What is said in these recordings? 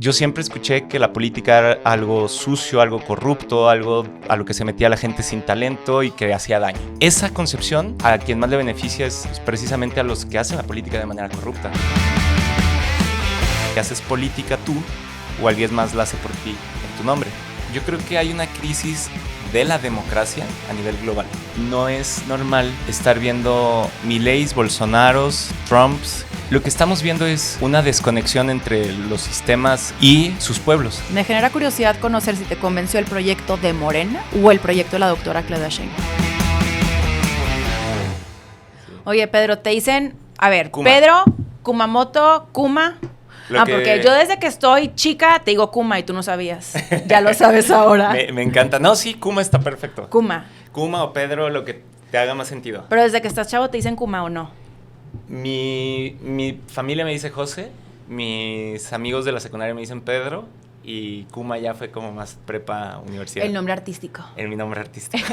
Yo siempre escuché que la política era algo sucio, algo corrupto, algo a lo que se metía la gente sin talento y que hacía daño. Esa concepción a quien más le beneficia es precisamente a los que hacen la política de manera corrupta. Que haces política tú o alguien más la hace por ti en tu nombre. Yo creo que hay una crisis de la democracia a nivel global. No es normal estar viendo Mileis, Bolsonaros, Trumps. Lo que estamos viendo es una desconexión entre los sistemas y sus pueblos. Me genera curiosidad conocer si te convenció el proyecto de Morena o el proyecto de la doctora Claudia Sheinbaum. Oye, Pedro, te dicen, a ver, Kuma. Pedro, Kumamoto, Kuma. Porque yo desde que estoy chica te digo Kuma y tú no sabías. Ya lo sabes ahora. Me encanta. No, sí, Kuma está perfecto. Kuma. Kuma o Pedro, lo que te haga más sentido. Pero desde que estás chavo te dicen Kuma o no. Mi familia me dice José, mis amigos de la secundaria me dicen Pedro y Kuma ya fue como más prepa, universidad. El nombre artístico. Mi nombre artístico.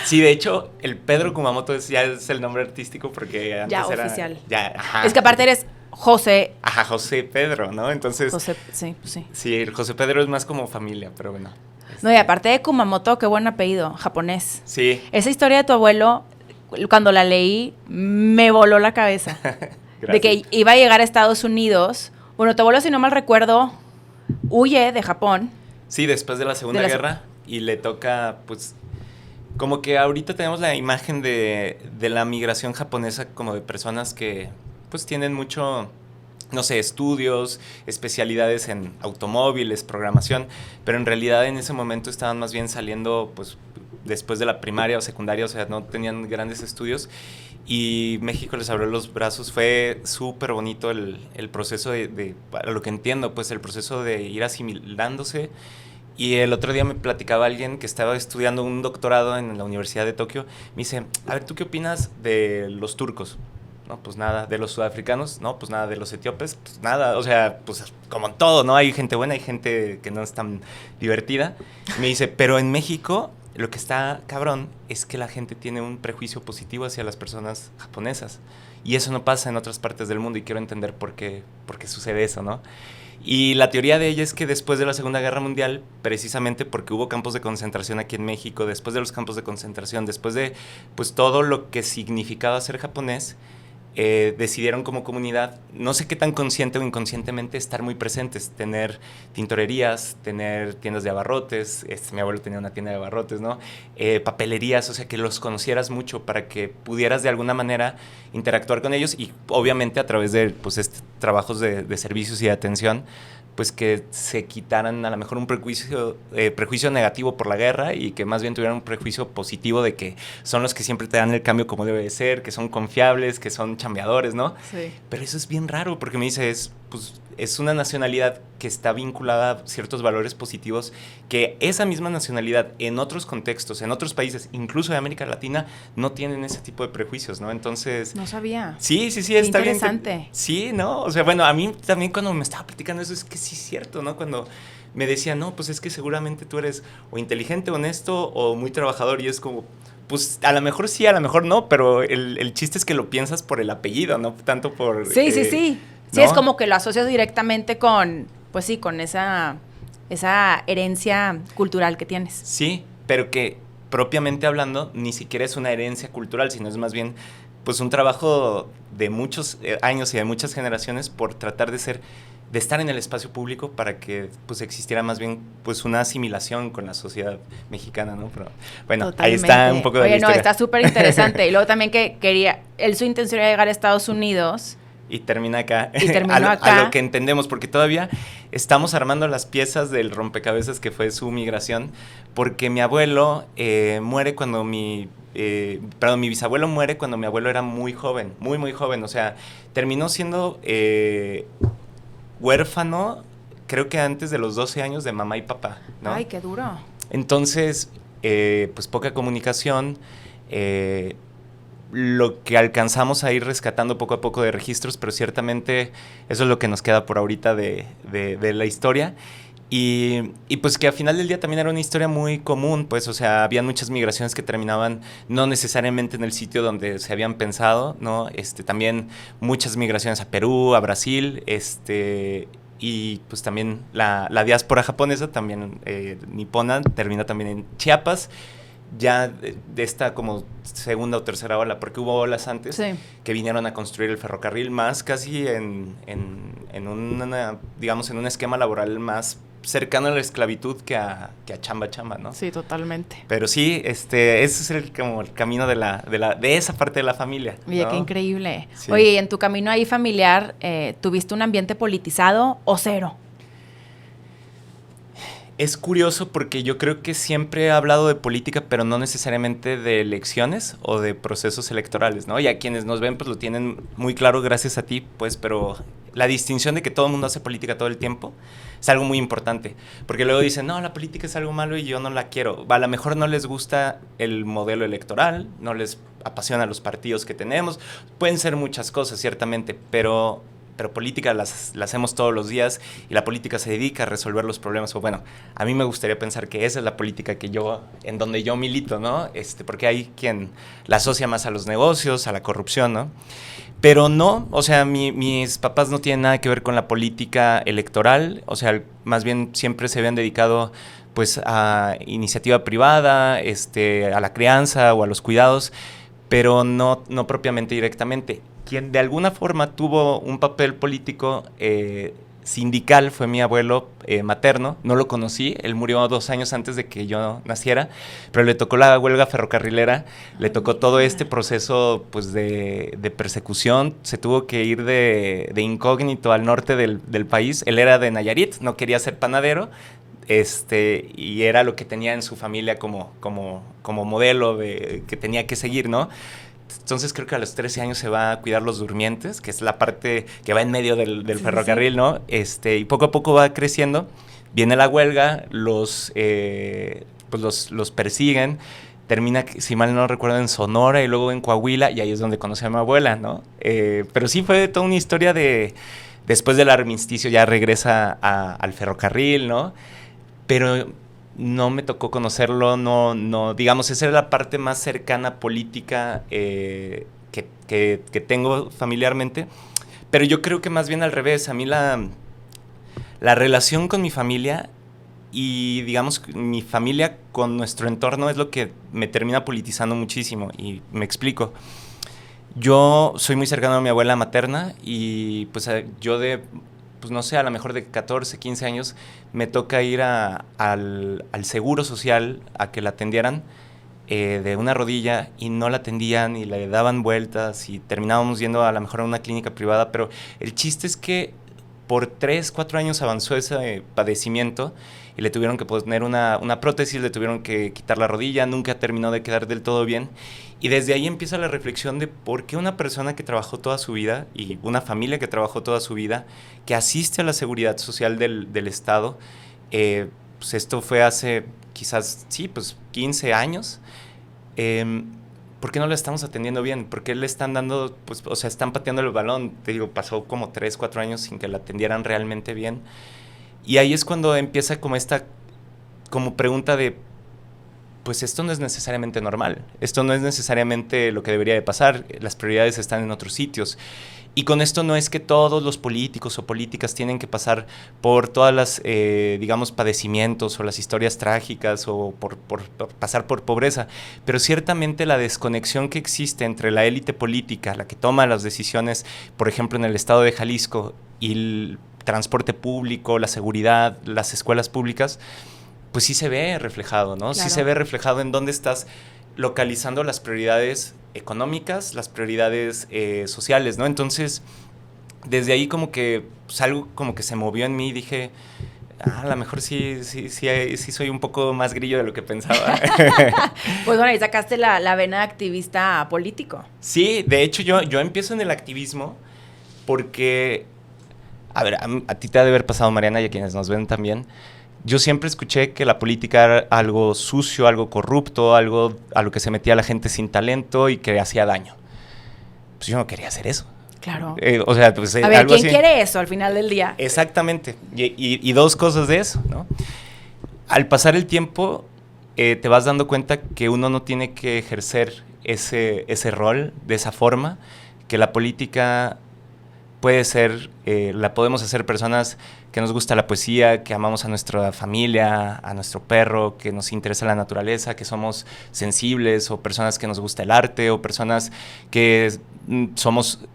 Sí, de hecho, el Pedro Kumamoto ya es el nombre artístico porque antes ya era... oficial. Ya, ajá. Es que aparte eres José. Ajá, José Pedro, ¿no? Entonces... José, sí, pues sí. Sí, el José Pedro es más como familia, pero bueno. No, y aparte de Kumamoto, qué buen apellido, japonés. Sí. Esa historia de tu abuelo, cuando la leí, me voló la cabeza. De que iba a llegar a Estados Unidos. Bueno, tu abuelo, si no mal recuerdo, huye de Japón. Sí, después de la Segunda Guerra. Y le toca, pues... Como que ahorita tenemos la imagen de la migración japonesa como de personas que pues tienen mucho, no sé, estudios, especialidades en automóviles, programación, pero en realidad en ese momento estaban más bien saliendo pues después de la primaria o secundaria, o sea, no tenían grandes estudios y México les abrió los brazos. Fue súper bonito el proceso a lo que entiendo, pues el proceso de ir asimilándose. Y el otro día me platicaba alguien que estaba estudiando un doctorado en la Universidad de Tokio. Me dice, a ver, ¿tú qué opinas de los turcos? No, pues nada. ¿De los sudafricanos? No, pues nada. ¿De los etíopes? Pues nada. O sea, pues como en todo, ¿no? Hay gente buena, hay gente que no es tan divertida. Me dice, pero en México lo que está cabrón es que la gente tiene un prejuicio positivo hacia las personas japonesas. Y eso no pasa en otras partes del mundo y quiero entender por qué sucede eso, ¿no? Y la teoría de ella es que después de la Segunda Guerra Mundial, precisamente porque hubo campos de concentración aquí en México, después de los campos de concentración, después de pues todo lo que significaba ser japonés, decidieron como comunidad, no sé qué tan consciente o inconscientemente, estar muy presentes, tener tintorerías, tener tiendas de abarrotes, mi abuelo tenía una tienda de abarrotes, ¿no? Papelerías, o sea, que los conocieras mucho para que pudieras de alguna manera interactuar con ellos y obviamente a través de pues, trabajos de servicios y de atención, pues que se quitaran a lo mejor un prejuicio negativo por la guerra y que más bien tuvieran un prejuicio positivo de que son los que siempre te dan el cambio como debe de ser, que son confiables, que son chambeadores, ¿no? Sí. Pero eso es bien raro porque me dice, es una nacionalidad que está vinculada a ciertos valores positivos que esa misma nacionalidad en otros contextos, en otros países, incluso de América Latina, no tienen ese tipo de prejuicios, ¿no? Entonces... No sabía. Sí, está bien. Interesante. Sí, ¿no? O sea, bueno, a mí también cuando me estaba platicando eso es que sí es cierto, ¿no? Cuando me decía, no, pues es que seguramente tú eres o inteligente, honesto o muy trabajador y es como... Pues a lo mejor sí, a lo mejor no, pero el chiste es que lo piensas por el apellido, no tanto por... Sí. Sí, ¿no? Es como que lo asocias directamente con, pues sí, con esa herencia cultural que tienes. Sí, pero que propiamente hablando ni siquiera es una herencia cultural, sino es más bien pues un trabajo de muchos años y de muchas generaciones por tratar de estar en el espacio público para que pues existiera más bien pues una asimilación con la sociedad mexicana, ¿no? Pero bueno, totalmente. Ahí está un poco de la historia. No, está súper interesante. Y luego también que su intención era llegar a Estados Unidos. Y termina acá. Y terminó acá. A lo que entendemos, porque todavía estamos armando las piezas del rompecabezas que fue su migración, porque mi abuelo muere cuando mi bisabuelo muere cuando mi abuelo era muy joven, muy, muy joven. O sea, terminó siendo huérfano, creo que antes de los 12 años de mamá y papá, ¿no? Ay, qué duro. Entonces, pues poca comunicación, lo que alcanzamos a ir rescatando poco a poco de registros, pero ciertamente eso es lo que nos queda por ahorita de la historia. Y pues que al final del día también era una historia muy común, pues, o sea, había muchas migraciones que terminaban no necesariamente en el sitio donde se habían pensado, ¿no? También muchas migraciones a Perú, a Brasil, y pues también la diáspora japonesa, también nipona, termina también en Chiapas, ya de esta como segunda o tercera ola, porque hubo olas antes que vinieron a construir el ferrocarril más casi en una, digamos, en un esquema laboral más cercano a la esclavitud que a chamba, ¿no? Sí, totalmente. Pero sí, ese es como el camino de esa parte de la familia, Oye, ¿no? qué increíble. Sí. Oye, ¿y en tu camino ahí familiar, tuviste un ambiente politizado o cero? Es curioso porque yo creo que siempre he hablado de política, pero no necesariamente de elecciones o de procesos electorales, ¿no? Y a quienes nos ven, pues lo tienen muy claro gracias a ti, pues, pero la distinción de que todo el mundo hace política todo el tiempo es algo muy importante. Porque luego dicen, no, la política es algo malo y yo no la quiero. A lo mejor no les gusta el modelo electoral, no les apasiona los partidos que tenemos. Pueden ser muchas cosas, ciertamente, pero política la hacemos todos los días y la política se dedica a resolver los problemas. O bueno, a mí me gustaría pensar que esa es la política en donde yo milito, ¿no? Porque hay quien la asocia más a los negocios, a la corrupción, ¿no? Pero no, o sea, mis papás no tienen nada que ver con la política electoral, o sea, más bien siempre se habían dedicado pues a iniciativa privada, a la crianza o a los cuidados, pero no propiamente directamente. Quien de alguna forma tuvo un papel político sindical fue mi abuelo materno. No lo conocí, él murió 2 años antes de que yo naciera, pero le tocó la huelga ferrocarrilera, le tocó todo este proceso pues de persecución, se tuvo que ir de incógnito al norte del país. Él era de Nayarit, no quería ser panadero, y era lo que tenía en su familia como modelo que tenía que seguir, ¿no? Entonces creo que a los 13 años se va a cuidar los durmientes, que es la parte que va en medio del ferrocarril, ¿no? Y poco a poco va creciendo. Viene la huelga, los persiguen. Termina, si mal no recuerdo, en Sonora y luego en Coahuila, y ahí es donde conocí a mi abuela, ¿no? Pero sí fue toda una historia después del armisticio ya regresa al ferrocarril, ¿no? Pero no me tocó conocerlo, no, digamos, esa era la parte más cercana política que tengo familiarmente, pero yo creo que más bien al revés. A mí la relación con mi familia y, digamos, mi familia con nuestro entorno es lo que me termina politizando muchísimo, y me explico. Yo soy muy cercano a mi abuela materna y pues yo pues no sé, a lo mejor de 14, 15 años, me toca ir al Seguro Social a que la atendieran de una rodilla, y no la atendían y le daban vueltas y terminábamos yendo a lo mejor a una clínica privada, pero el chiste es que por 3, 4 años avanzó ese padecimiento y le tuvieron que poner una prótesis, le tuvieron que quitar la rodilla, nunca terminó de quedar del todo bien. Y desde ahí empieza la reflexión de por qué una persona que trabajó toda su vida y una familia que trabajó toda su vida, que asiste a la seguridad social del Estado, pues esto fue hace quizás, sí, pues 15 años, ¿por qué no lo estamos atendiendo bien? ¿Por qué le están dando, pues, o sea, están pateando el balón? Te digo, pasó como 3, 4 años sin que la atendieran realmente bien. Y ahí es cuando empieza como esta como pregunta de, pues esto no es necesariamente normal, esto no es necesariamente lo que debería de pasar, las prioridades están en otros sitios. Y con esto no es que todos los políticos o políticas tienen que pasar por todas las, digamos, padecimientos o las historias trágicas o por pasar por pobreza, pero ciertamente la desconexión que existe entre la élite política, la que toma las decisiones, por ejemplo, en el estado de Jalisco, y el transporte público, la seguridad, las escuelas públicas, pues sí se ve reflejado, ¿no? Claro. Sí se ve reflejado en dónde estás localizando las prioridades económicas, las prioridades sociales, ¿no? Entonces, desde ahí como que pues, algo como que se movió en mí y dije, a lo mejor sí soy un poco más grillo de lo que pensaba. Pues bueno, ahí sacaste la vena de activista político. Sí, de hecho yo empiezo en el activismo porque, a ver, a ti te ha de haber pasado, Mariana, y a quienes nos ven también. Yo siempre escuché que la política era algo sucio, algo corrupto, algo a lo que se metía la gente sin talento y que hacía daño. Pues yo no quería hacer eso. Claro. O sea, pues a ver, algo ¿quién así. quiere eso al final del día? Exactamente. Y dos cosas de eso, ¿no? Al pasar el tiempo, te vas dando cuenta que uno no tiene que ejercer ese rol de esa forma, que la política la podemos hacer personas que nos gusta la poesía, que amamos a nuestra familia, a nuestro perro, que nos interesa la naturaleza, que somos sensibles, o personas que nos gusta el arte, o personas que somos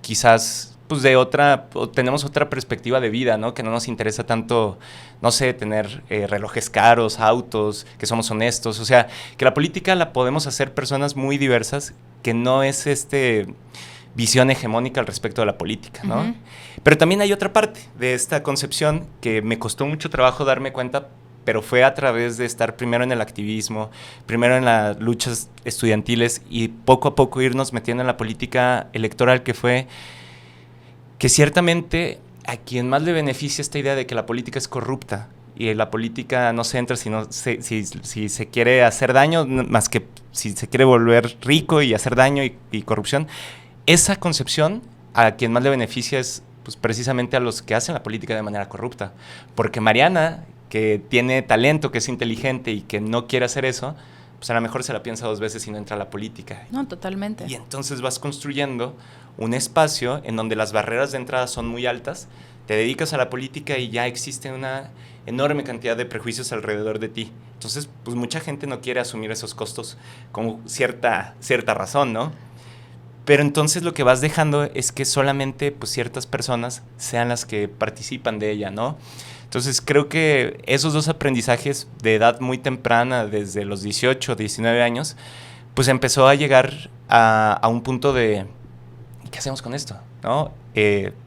quizás pues o tenemos otra perspectiva de vida, ¿no? Que no nos interesa tanto, no sé, tener relojes caros, autos, que somos honestos. O sea, que la política la podemos hacer personas muy diversas, que no es visión hegemónica al respecto de la política, ¿no? Uh-huh. Pero también hay otra parte de esta concepción que me costó mucho trabajo darme cuenta, pero fue a través de estar primero en el activismo, primero en las luchas estudiantiles y poco a poco irnos metiendo en la política electoral, que fue que ciertamente a quien más le beneficia esta idea de que la política es corrupta y la política no se entra si se quiere hacer daño, más que si se quiere volver rico y hacer daño y corrupción. Esa concepción a quien más le beneficia es pues, precisamente a los que hacen la política de manera corrupta. Porque Mariana, que tiene talento, que es inteligente y que no quiere hacer eso, pues a lo mejor se la piensa 2 veces y no entra a la política. No, totalmente. Y entonces vas construyendo un espacio en donde las barreras de entrada son muy altas, te dedicas a la política y ya existe una enorme cantidad de prejuicios alrededor de ti. Entonces, pues mucha gente no quiere asumir esos costos con cierta razón, ¿no? Pero entonces lo que vas dejando es que solamente pues, ciertas personas sean las que participan de ella, ¿no? Entonces creo que esos 2 aprendizajes de edad muy temprana, desde los 18, 19 años, pues empezó a llegar a un punto de ¿qué hacemos con esto? ¿No?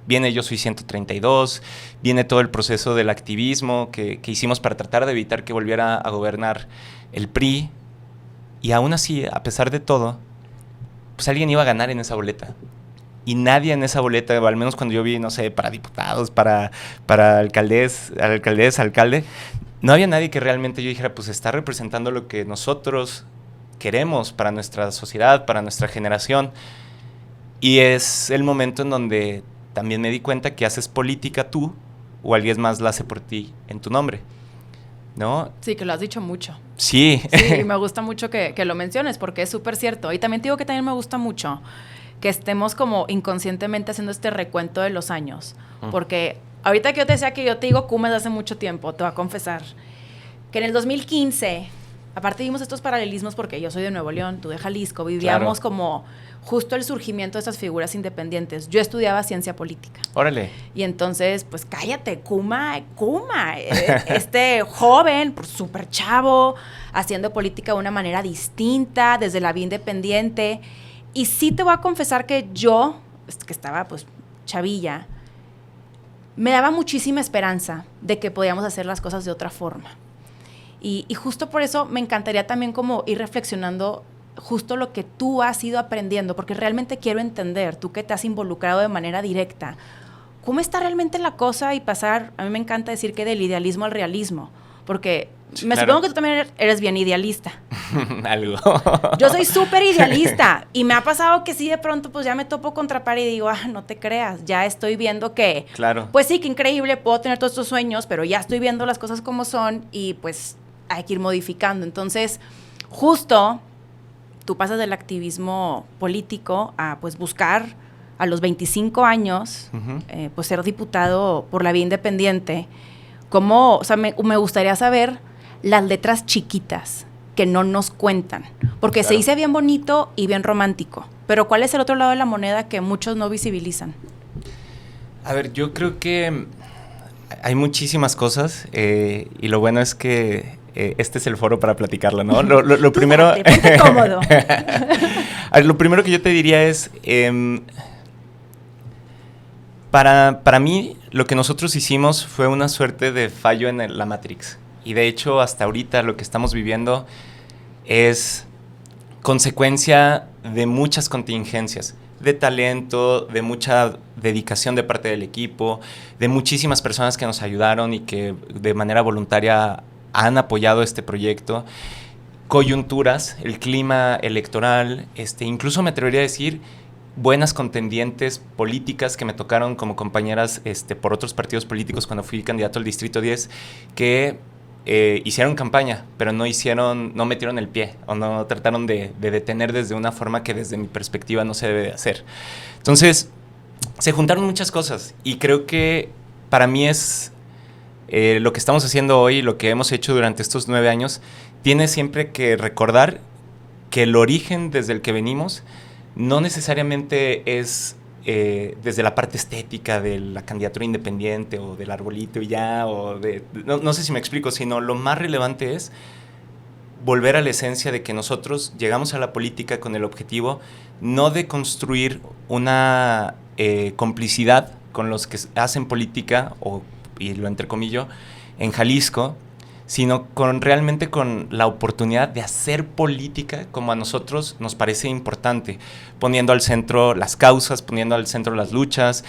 Viene Yo Soy 132, viene todo el proceso del activismo que hicimos para tratar de evitar que volviera a gobernar el PRI, y aún así, a pesar de todo, pues alguien iba a ganar en esa boleta. Y nadie en esa boleta, al menos cuando yo vi, no sé, para diputados, para alcalde, no había nadie que realmente yo dijera, pues está representando lo que nosotros queremos para nuestra sociedad, para nuestra generación. Y es el momento en donde también me di cuenta que haces política tú o alguien más la hace por ti en tu nombre, ¿no? Sí, que lo has dicho mucho. Sí. Sí, y me gusta mucho que lo menciones porque es súper cierto. Y también te digo que también me gusta mucho que estemos como inconscientemente haciendo este recuento de los años. Porque ahorita que yo te decía que yo te digo Kuma desde hace mucho tiempo, te voy a confesar que en el 2015, aparte vimos estos paralelismos porque yo soy de Nuevo León, tú de Jalisco, vivíamos como justo el surgimiento de estas figuras independientes. Yo estudiaba ciencia política. Órale. Y entonces, pues cállate, Kuma, este joven, pues, súper chavo, haciendo política de una manera distinta, desde la vía independiente. Y sí te voy a confesar que yo, que estaba pues chavilla, me daba muchísima esperanza de que podíamos hacer las cosas de otra forma. Y justo por eso me encantaría también como ir reflexionando justo lo que tú has ido aprendiendo, porque realmente quiero entender, tú que te has involucrado de manera directa, cómo está realmente la cosa y pasar, a mí me encanta decir que del idealismo al realismo, porque sí, me supongo que tú también eres bien idealista. Algo. Yo soy súper idealista y me ha pasado que sí de pronto pues ya me topo contra pared y digo, no te creas, ya estoy viendo que, claro, pues sí, que increíble, puedo tener todos estos sueños, pero ya estoy viendo las cosas como son y pues hay que ir modificando. Entonces, justo tú pasas del activismo político a pues buscar a los 25 años, pues ser diputado por la vía independiente. ¿Cómo? O sea, me gustaría saber las letras chiquitas que no nos cuentan, porque claro, se dice bien bonito y bien romántico, pero ¿cuál es el otro lado de la moneda que muchos no visibilizan? A ver, yo creo que hay muchísimas cosas y lo bueno es que este es el foro para platicarlo, ¿no? Lo primero... Date, ponte cómodo. A ver, lo primero que yo te diría es... Para mí, lo que nosotros hicimos fue una suerte de fallo en la Matrix. Y de hecho, hasta ahorita lo que estamos viviendo es consecuencia de muchas contingencias, de talento, de mucha dedicación de parte del equipo, de muchísimas personas que nos ayudaron y que de manera voluntaria han apoyado este proyecto. Coyunturas, el clima electoral, incluso me atrevería a decir buenas contendientes políticas que me tocaron como compañeras por otros partidos políticos cuando fui candidato al Distrito 10, que hicieron campaña, pero no metieron el pie o no trataron de detener desde una forma que desde mi perspectiva no se debe de hacer. Entonces, se juntaron muchas cosas y creo que para mí es lo que estamos haciendo hoy, lo que hemos hecho durante estos 9 años, tiene siempre que recordar que el origen desde el que venimos no necesariamente es desde la parte estética de la candidatura independiente o del arbolito y ya, o no sé si me explico, sino lo más relevante es volver a la esencia de que nosotros llegamos a la política con el objetivo no de construir una complicidad con los que hacen política, y lo entrecomillo, en Jalisco, sino realmente con la oportunidad de hacer política como a nosotros nos parece importante, poniendo al centro las causas, poniendo al centro las luchas,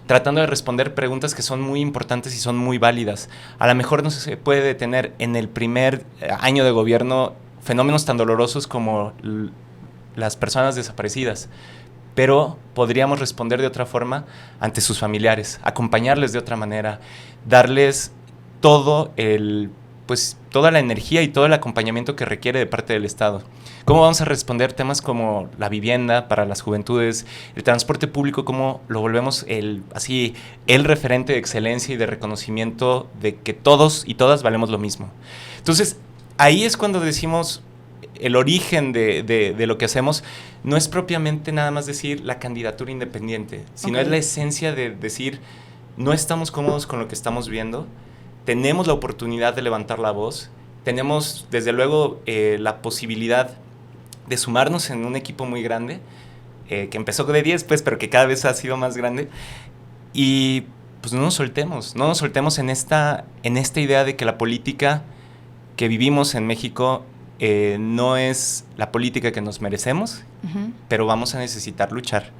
tratando de responder preguntas que son muy importantes y son muy válidas. A lo mejor no se puede detener en el primer año de gobierno fenómenos tan dolorosos como las personas desaparecidas, pero podríamos responder de otra forma ante sus familiares, acompañarles de otra manera, darles toda la energía y todo el acompañamiento que requiere de parte del Estado. ¿Cómo vamos a responder temas como la vivienda para las juventudes, el transporte público, cómo lo volvemos el referente de excelencia y de reconocimiento de que todos y todas valemos lo mismo? Entonces, ahí es cuando decimos el origen de lo que hacemos, no es propiamente nada más decir la candidatura independiente, sino es la esencia de decir, no estamos cómodos con lo que estamos viendo, tenemos la oportunidad de levantar la voz, tenemos desde luego la posibilidad de sumarnos en un equipo muy grande, que empezó de 10 pues, pero que cada vez ha sido más grande, y pues no nos soltemos en esta idea de que la política que vivimos en México no es la política que nos merecemos, pero vamos a necesitar luchar.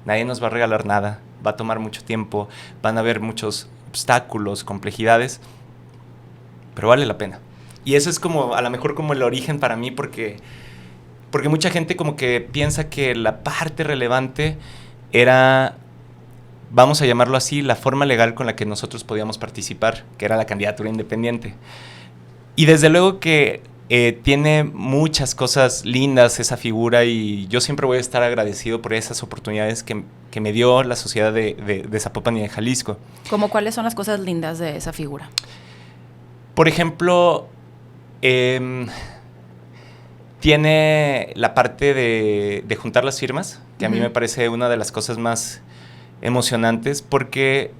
Nadie nos va a regalar nada, va a tomar mucho tiempo, van a haber muchos obstáculos, complejidades, pero vale la pena. Y eso es como, a lo mejor como el origen para mí, porque mucha gente como que piensa que la parte relevante era, vamos a llamarlo así, la forma legal con la que nosotros podíamos participar, que era la candidatura independiente. Y desde luego que tiene muchas cosas lindas esa figura, y yo siempre voy a estar agradecido por esas oportunidades que me dio la sociedad de Zapopan y de Jalisco. ¿Cómo cuáles son las cosas lindas de esa figura? Por ejemplo, tiene la parte de juntar las firmas, que a mí me parece una de las cosas más emocionantes, porque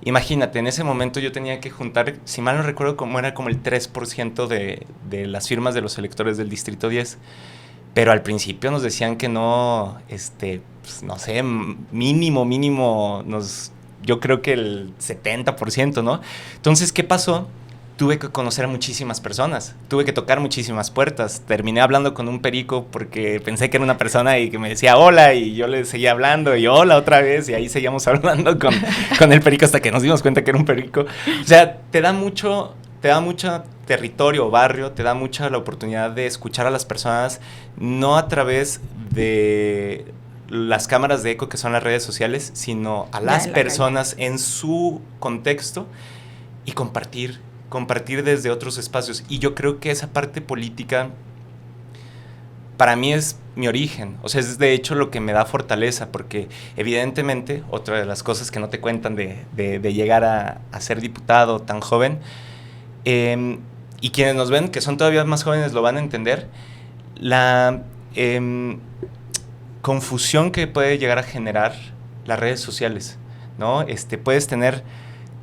imagínate, en ese momento yo tenía que juntar, si mal no recuerdo, era como el 3% de las firmas de los electores del Distrito 10, pero al principio nos decían que no, pues, no sé, mínimo, yo creo que el 70%, ¿no? Entonces, ¿qué pasó? Tuve que conocer a muchísimas personas, tuve que tocar muchísimas puertas, terminé hablando con un perico porque pensé que era una persona y que me decía hola, y yo le seguía hablando y hola otra vez, y ahí seguíamos hablando con el perico hasta que nos dimos cuenta que era un perico. O sea, te da mucho territorio o barrio, te da mucha la oportunidad de escuchar a las personas, no a través de las cámaras de eco que son las redes sociales, sino a las personas en su contexto, y compartir desde otros espacios. Y yo creo que esa parte política para mí es mi origen, o sea, es de hecho lo que me da fortaleza, porque evidentemente otra de las cosas que no te cuentan de llegar a ser diputado tan joven, y quienes nos ven que son todavía más jóvenes lo van a entender, la confusión que puede llegar a generar las redes sociales, ¿no? Puedes tener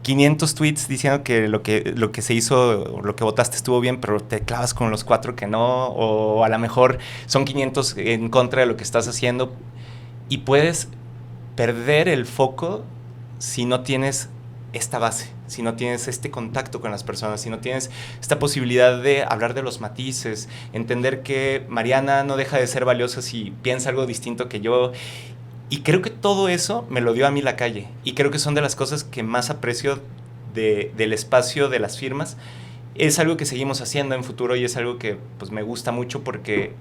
500 tweets diciendo que lo que se hizo o lo que votaste estuvo bien, pero te clavas con los 4 que no, o a lo mejor son 500 en contra de lo que estás haciendo, y puedes perder el foco si no tienes esta base, si no tienes este contacto con las personas, si no tienes esta posibilidad de hablar de los matices, entender que Mariana no deja de ser valiosa si piensa algo distinto que yo. Y creo que todo eso me lo dio a mí la calle, y creo que son de las cosas que más aprecio del espacio de las firmas. Es algo que seguimos haciendo en futuro, y es algo que pues me gusta mucho porque,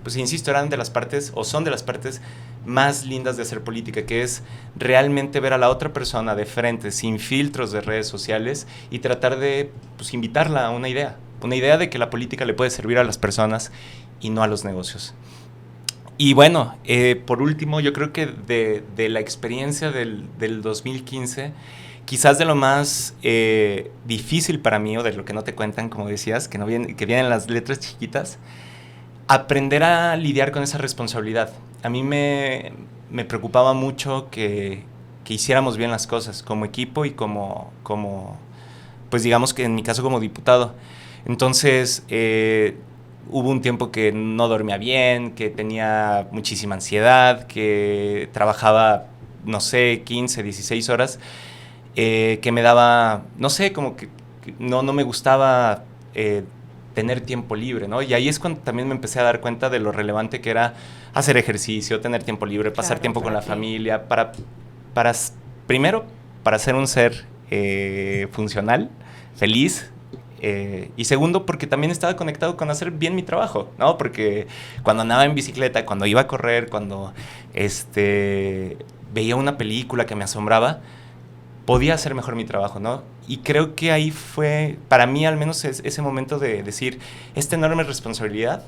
pues insisto, eran de las partes, o son de las partes más lindas de hacer política, que es realmente ver a la otra persona de frente, sin filtros de redes sociales, y tratar de pues, invitarla a una idea de que la política le puede servir a las personas y no a los negocios. Y bueno, por último, yo creo que de la experiencia del 2015, quizás de lo más difícil para mí, o de lo que no te cuentan, como decías, que vienen las letras chiquitas, aprender a lidiar con esa responsabilidad. A mí me preocupaba mucho que hiciéramos bien las cosas como equipo y como, pues digamos que en mi caso como diputado. Entonces, hubo un tiempo que no dormía bien, que tenía muchísima ansiedad, que trabajaba, no sé, 15, 16 horas, que me daba, no sé, como que no me gustaba tener tiempo libre, ¿no? Y ahí es cuando también me empecé a dar cuenta de lo relevante que era hacer ejercicio, tener tiempo libre, pasar tiempo con la familia, primero, para ser un ser funcional, feliz, y segundo, porque también estaba conectado con hacer bien mi trabajo, ¿no? Porque cuando andaba en bicicleta, cuando iba a correr, cuando veía una película que me asombraba, podía hacer mejor mi trabajo, ¿no? Y creo que ahí fue, para mí al menos, ese momento de decir, esta enorme responsabilidad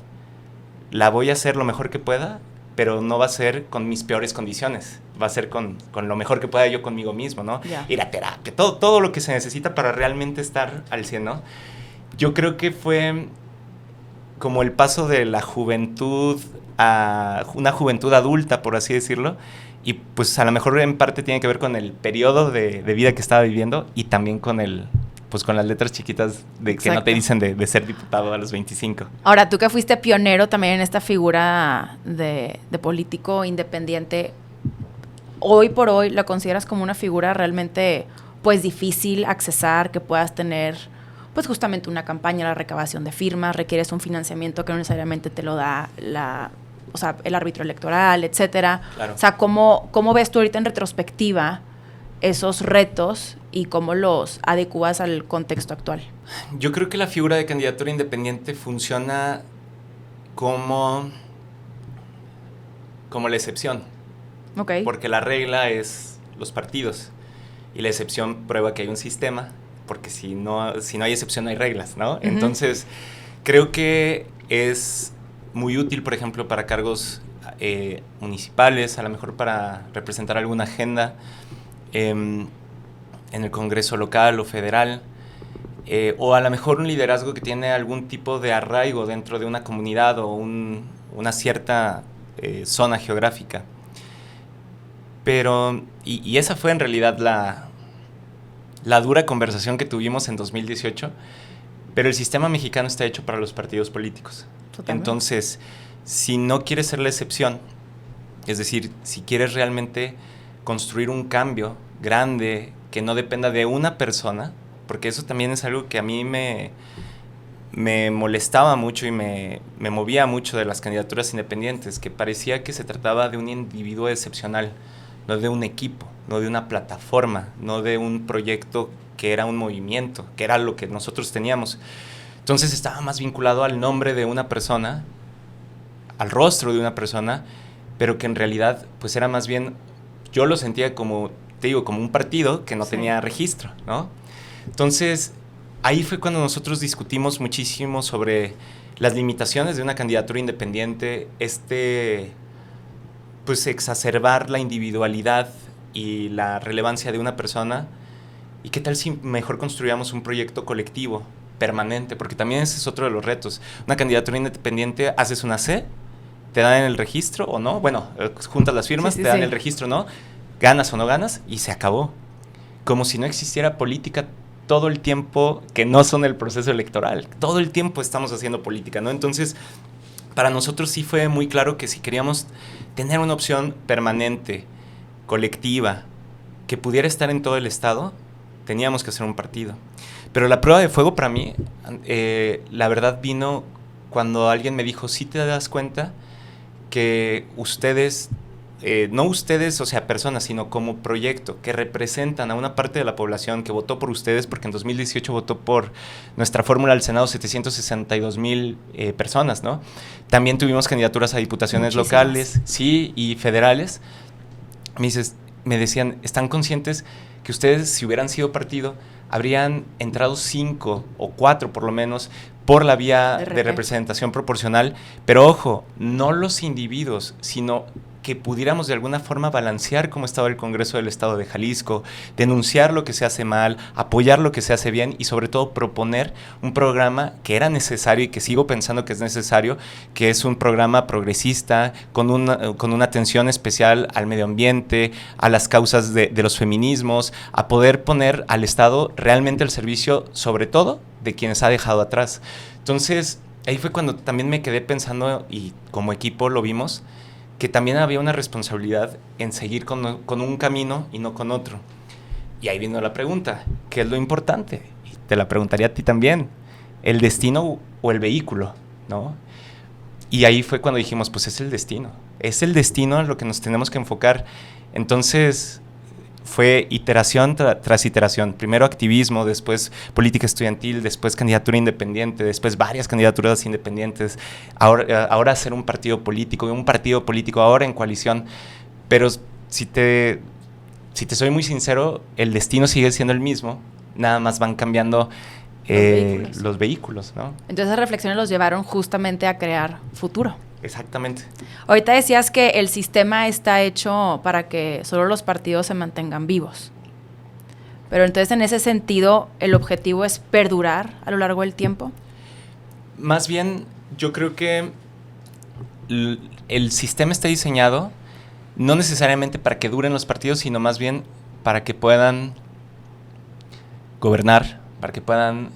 la voy a hacer lo mejor que pueda, pero no va a ser con mis peores condiciones, va a ser con lo mejor que pueda yo conmigo mismo, ¿no? Yeah. Ir a terapia, todo lo que se necesita para realmente estar al 100, ¿no? Yo creo que fue como el paso de la juventud a una juventud adulta, por así decirlo, y pues a lo mejor en parte tiene que ver con el periodo de vida que estaba viviendo y también con pues con las letras chiquitas de que no te dicen de ser diputado a los 25. Ahora, tú que fuiste pionero también en esta figura de político independiente, hoy por hoy ¿lo consideras como una figura realmente pues difícil accesar, que puedas tener pues justamente una campaña, la recabación de firmas, requieres un financiamiento que no necesariamente te lo da el árbitro electoral, etcétera? Claro. O sea, ¿cómo ves tú ahorita en retrospectiva esos retos y cómo los adecuas al contexto actual? Yo creo que la figura de candidatura independiente funciona como la excepción. Okay. Porque la regla es los partidos y la excepción prueba que hay un sistema, porque si no hay excepción no hay reglas, ¿no? Uh-huh. Entonces, creo que es muy útil, por ejemplo, para cargos municipales, a lo mejor para representar alguna agenda en el Congreso local o federal, o a lo mejor un liderazgo que tiene algún tipo de arraigo dentro de una comunidad o una cierta zona geográfica. Pero, y esa fue en realidad la dura conversación que tuvimos en 2018, pero el sistema mexicano está hecho para los partidos políticos. Totalmente. Entonces, si no quieres ser la excepción, es decir, si quieres realmente construir un cambio grande que no dependa de una persona, porque eso también es algo que a mí me molestaba mucho y me movía mucho de las candidaturas independientes, que parecía que se trataba de un individuo excepcional, no de un equipo, no de una plataforma, no de un proyecto que era un movimiento, que era lo que nosotros teníamos. Entonces estaba más vinculado al nombre de una persona, al rostro de una persona, pero que en realidad pues era más bien, yo lo sentía como, te digo, como un partido que no tenía registro, ¿no? Entonces, ahí fue cuando nosotros discutimos muchísimo sobre las limitaciones de una candidatura independiente, pues exacerbar la individualidad y la relevancia de una persona, y qué tal si mejor construíamos un proyecto colectivo, permanente, porque también ese es otro de los retos. Una candidatura independiente, haces una C, te dan el registro o no, bueno, juntas las firmas, te dan el registro, ¿no? Ganas o no ganas, y se acabó. Como si no existiera política todo el tiempo que no son el proceso electoral. Todo el tiempo estamos haciendo política, ¿no? Entonces, para nosotros sí fue muy claro que si queríamos tener una opción permanente, colectiva, que pudiera estar en todo el estado, teníamos que hacer un partido. Pero la prueba de fuego para mí, la verdad vino cuando alguien me dijo, ¿sí te das cuenta que ustedes, no ustedes, o sea, personas, sino como proyecto, que representan a una parte de la población que votó por ustedes, porque en 2018 votó por nuestra fórmula al Senado 762,000 personas, ¿no? También tuvimos candidaturas a diputaciones locales, sí, y federales. Me decían, ¿están conscientes que ustedes, si hubieran sido partido, habrían entrado 5 o 4 por lo menos por la vía de representación proporcional, pero ojo, no los individuos, sino que pudiéramos de alguna forma balancear cómo estaba el Congreso del Estado de Jalisco, denunciar lo que se hace mal, apoyar lo que se hace bien y sobre todo proponer un programa que era necesario y que sigo pensando que es necesario, que es un programa progresista con una atención especial al medio ambiente, a las causas de los feminismos, a poder poner al Estado realmente al servicio, sobre todo, de quienes ha dejado atrás. Entonces, ahí fue cuando también me quedé pensando, y como equipo lo vimos, que también había una responsabilidad en seguir con un camino y no con otro. Y ahí vino la pregunta, ¿qué es lo importante? Y te la preguntaría a ti también, ¿el destino o el vehículo? ¿No? Y ahí fue cuando dijimos, pues es el destino en lo que nos tenemos que enfocar. Entonces fue iteración tras iteración, primero activismo, después política estudiantil, después candidatura independiente, después varias candidaturas independientes, ahora hacer un partido político ahora en coalición, pero si te soy muy sincero, el destino sigue siendo el mismo, nada más van cambiando los vehículos, ¿no? Entonces esas reflexiones los llevaron justamente a crear Futuro. Exactamente. Ahorita decías que el sistema está hecho para que solo los partidos se mantengan vivos. Pero entonces, en ese sentido, ¿el objetivo es perdurar a lo largo del tiempo? Más bien, yo creo que el sistema está diseñado no necesariamente para que duren los partidos, sino más bien para que puedan gobernar, para que puedan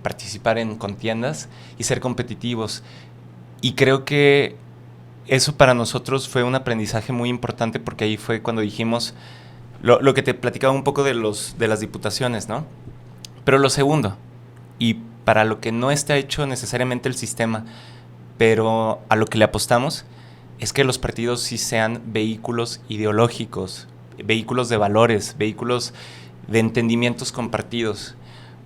participar en contiendas y ser competitivos. Y creo que eso para nosotros fue un aprendizaje muy importante, porque ahí fue cuando dijimos lo que te platicaba un poco de las diputaciones, ¿no? Pero lo segundo, y para lo que no está hecho necesariamente el sistema, pero a lo que le apostamos, es que los partidos sí sean vehículos ideológicos, vehículos de valores, vehículos de entendimientos compartidos.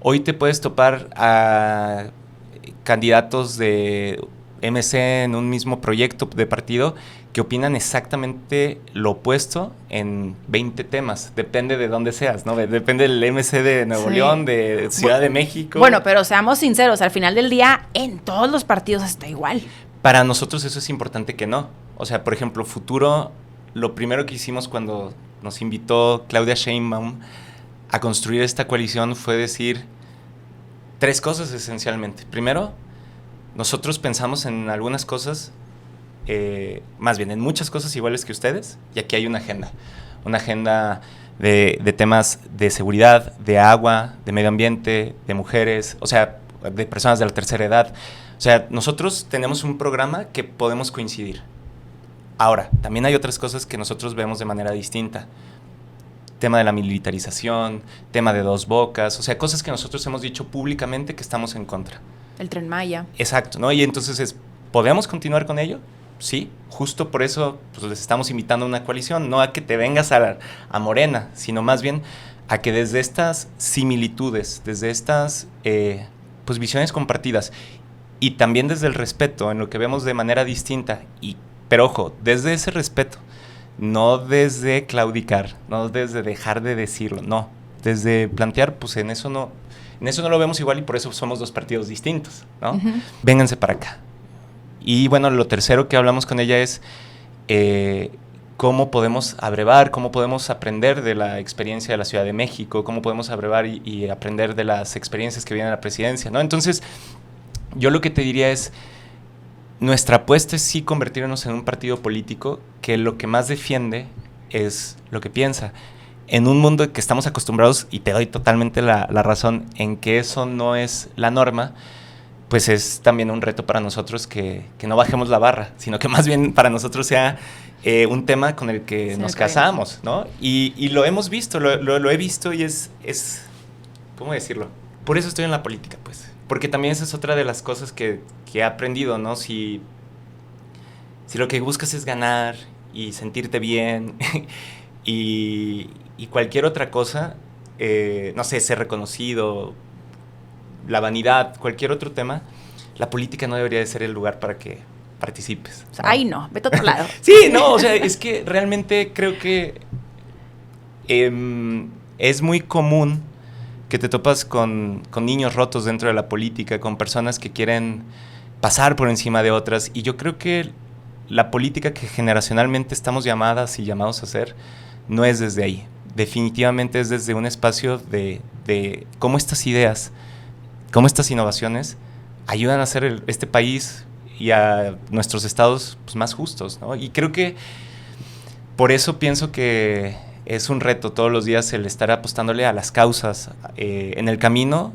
Hoy te puedes topar a candidatos de MC en un mismo proyecto de partido que opinan exactamente lo opuesto en 20 temas. Depende de dónde seas, ¿no? Depende del MC de Nuevo León, de Ciudad de México. Bueno, pero seamos sinceros, al final del día, en todos los partidos está igual. Para nosotros eso es importante que no. O sea, por ejemplo, Futuro, lo primero que hicimos cuando nos invitó Claudia Sheinbaum a construir esta coalición fue decir 3 cosas esencialmente. Primero, nosotros pensamos en algunas cosas, más bien en muchas cosas iguales que ustedes, y aquí hay una agenda de temas de seguridad, de agua, de medio ambiente, de mujeres, o sea, de personas de la tercera edad. O sea, nosotros tenemos un programa que podemos coincidir. Ahora, también hay otras cosas que nosotros vemos de manera distinta. Tema de la militarización, tema de Dos Bocas, o sea, cosas que nosotros hemos dicho públicamente que estamos en contra. El Tren Maya. Exacto, ¿no? Y entonces, ¿podemos continuar con ello? Sí, justo por eso pues, les estamos invitando a una coalición, no a que te vengas a Morena, sino más bien a que desde estas similitudes, desde estas pues, visiones compartidas y también desde el respeto en lo que vemos de manera distinta, pero ojo, desde ese respeto, no desde claudicar, no desde dejar de decirlo, no, desde plantear, pues en eso no lo vemos igual y por eso somos 2 partidos distintos, ¿no? Uh-huh. Vénganse para acá. Y bueno, lo tercero que hablamos con ella es cómo podemos abrevar, cómo podemos aprender de la experiencia de la Ciudad de México, cómo podemos abrevar y aprender de las experiencias que vienen a la presidencia, ¿no? Entonces, yo lo que te diría es, nuestra apuesta es sí convertirnos en un partido político que lo que más defiende es lo que piensa. En un mundo en que estamos acostumbrados, y te doy totalmente la razón, en que eso no es la norma, pues es también un reto para nosotros que no bajemos la barra, sino que más bien para nosotros sea un tema con el que nos casamos, ¿no? Y lo hemos visto, lo he visto y es, ¿cómo decirlo? Por eso estoy en la política, pues. Porque también esa es otra de las cosas que he aprendido, ¿no? Si lo que buscas es ganar y sentirte bien y cualquier otra cosa, no sé, ser reconocido, la vanidad, cualquier otro tema, la política no debería de ser el lugar para que participes. O sea, ay, no, vete a otro lado. Sí, no, o sea, es que realmente creo que es muy común que te topas con niños rotos dentro de la política, con personas que quieren pasar por encima de otras. Y yo creo que la política que generacionalmente estamos llamadas y llamados a hacer no es desde ahí. Definitivamente es desde un espacio de cómo estas ideas, cómo estas innovaciones ayudan a hacer este país y a nuestros estados pues, más justos, ¿no? Y creo que por eso pienso que es un reto todos los días el estar apostándole a las causas en el camino,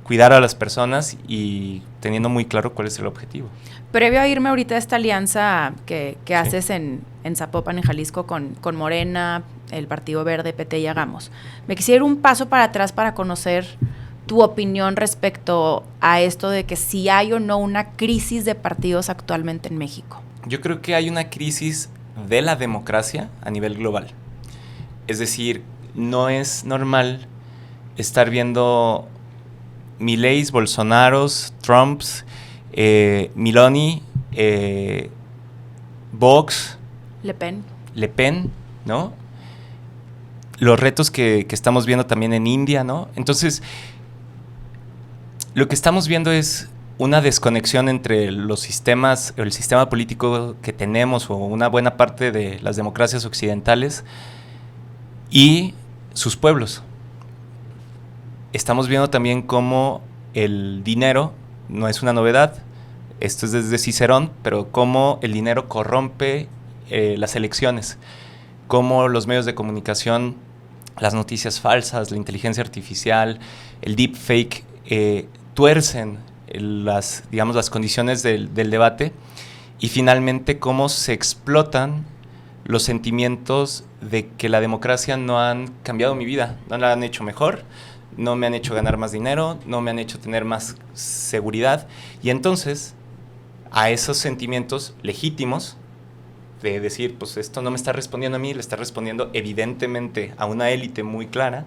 cuidar a las personas y teniendo muy claro cuál es el objetivo. Previo a irme ahorita a esta alianza que haces en Zapopan, en Jalisco, con Morena, el Partido Verde, PT y Hagamos, me quisiera ir un paso para atrás para conocer tu opinión respecto a esto de que si hay o no una crisis de partidos actualmente en México. Yo creo que hay una crisis de la democracia a nivel global. Es decir, no es normal estar viendo Mileis, Bolsonaros, Trumps, Miloni, Vox, Le Pen, ¿no? Los retos que estamos viendo también en India, ¿no? Entonces, lo que estamos viendo es una desconexión entre los sistemas, el sistema político que tenemos o una buena parte de las democracias occidentales y sus pueblos. Estamos viendo también cómo el dinero, no es una novedad, esto es desde Cicerón, pero cómo el dinero corrompe las elecciones, cómo los medios de comunicación, las noticias falsas, la inteligencia artificial, el deepfake, tuercen las condiciones del debate y finalmente cómo se explotan los sentimientos de que la democracia no han cambiado mi vida, no la han hecho mejor, no me han hecho ganar más dinero, no me han hecho tener más seguridad. Y entonces, a esos sentimientos legítimos de decir, pues esto no me está respondiendo a mí, le está respondiendo evidentemente a una élite muy clara,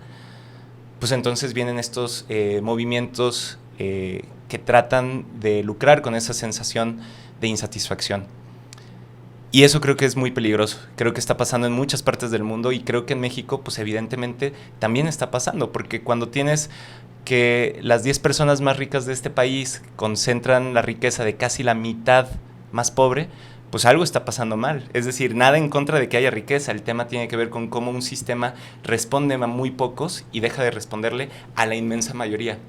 pues entonces vienen estos movimientos que tratan de lucrar con esa sensación de insatisfacción. Y eso creo que es muy peligroso. Creo que está pasando en muchas partes del mundo y creo que en México, pues evidentemente también está pasando, porque cuando tienes que las 10 personas más ricas de este país concentran la riqueza de casi la mitad más pobre, pues algo está pasando mal. Es decir, nada en contra de que haya riqueza. El tema tiene que ver con cómo un sistema responde a muy pocos y deja de responderle a la inmensa mayoría.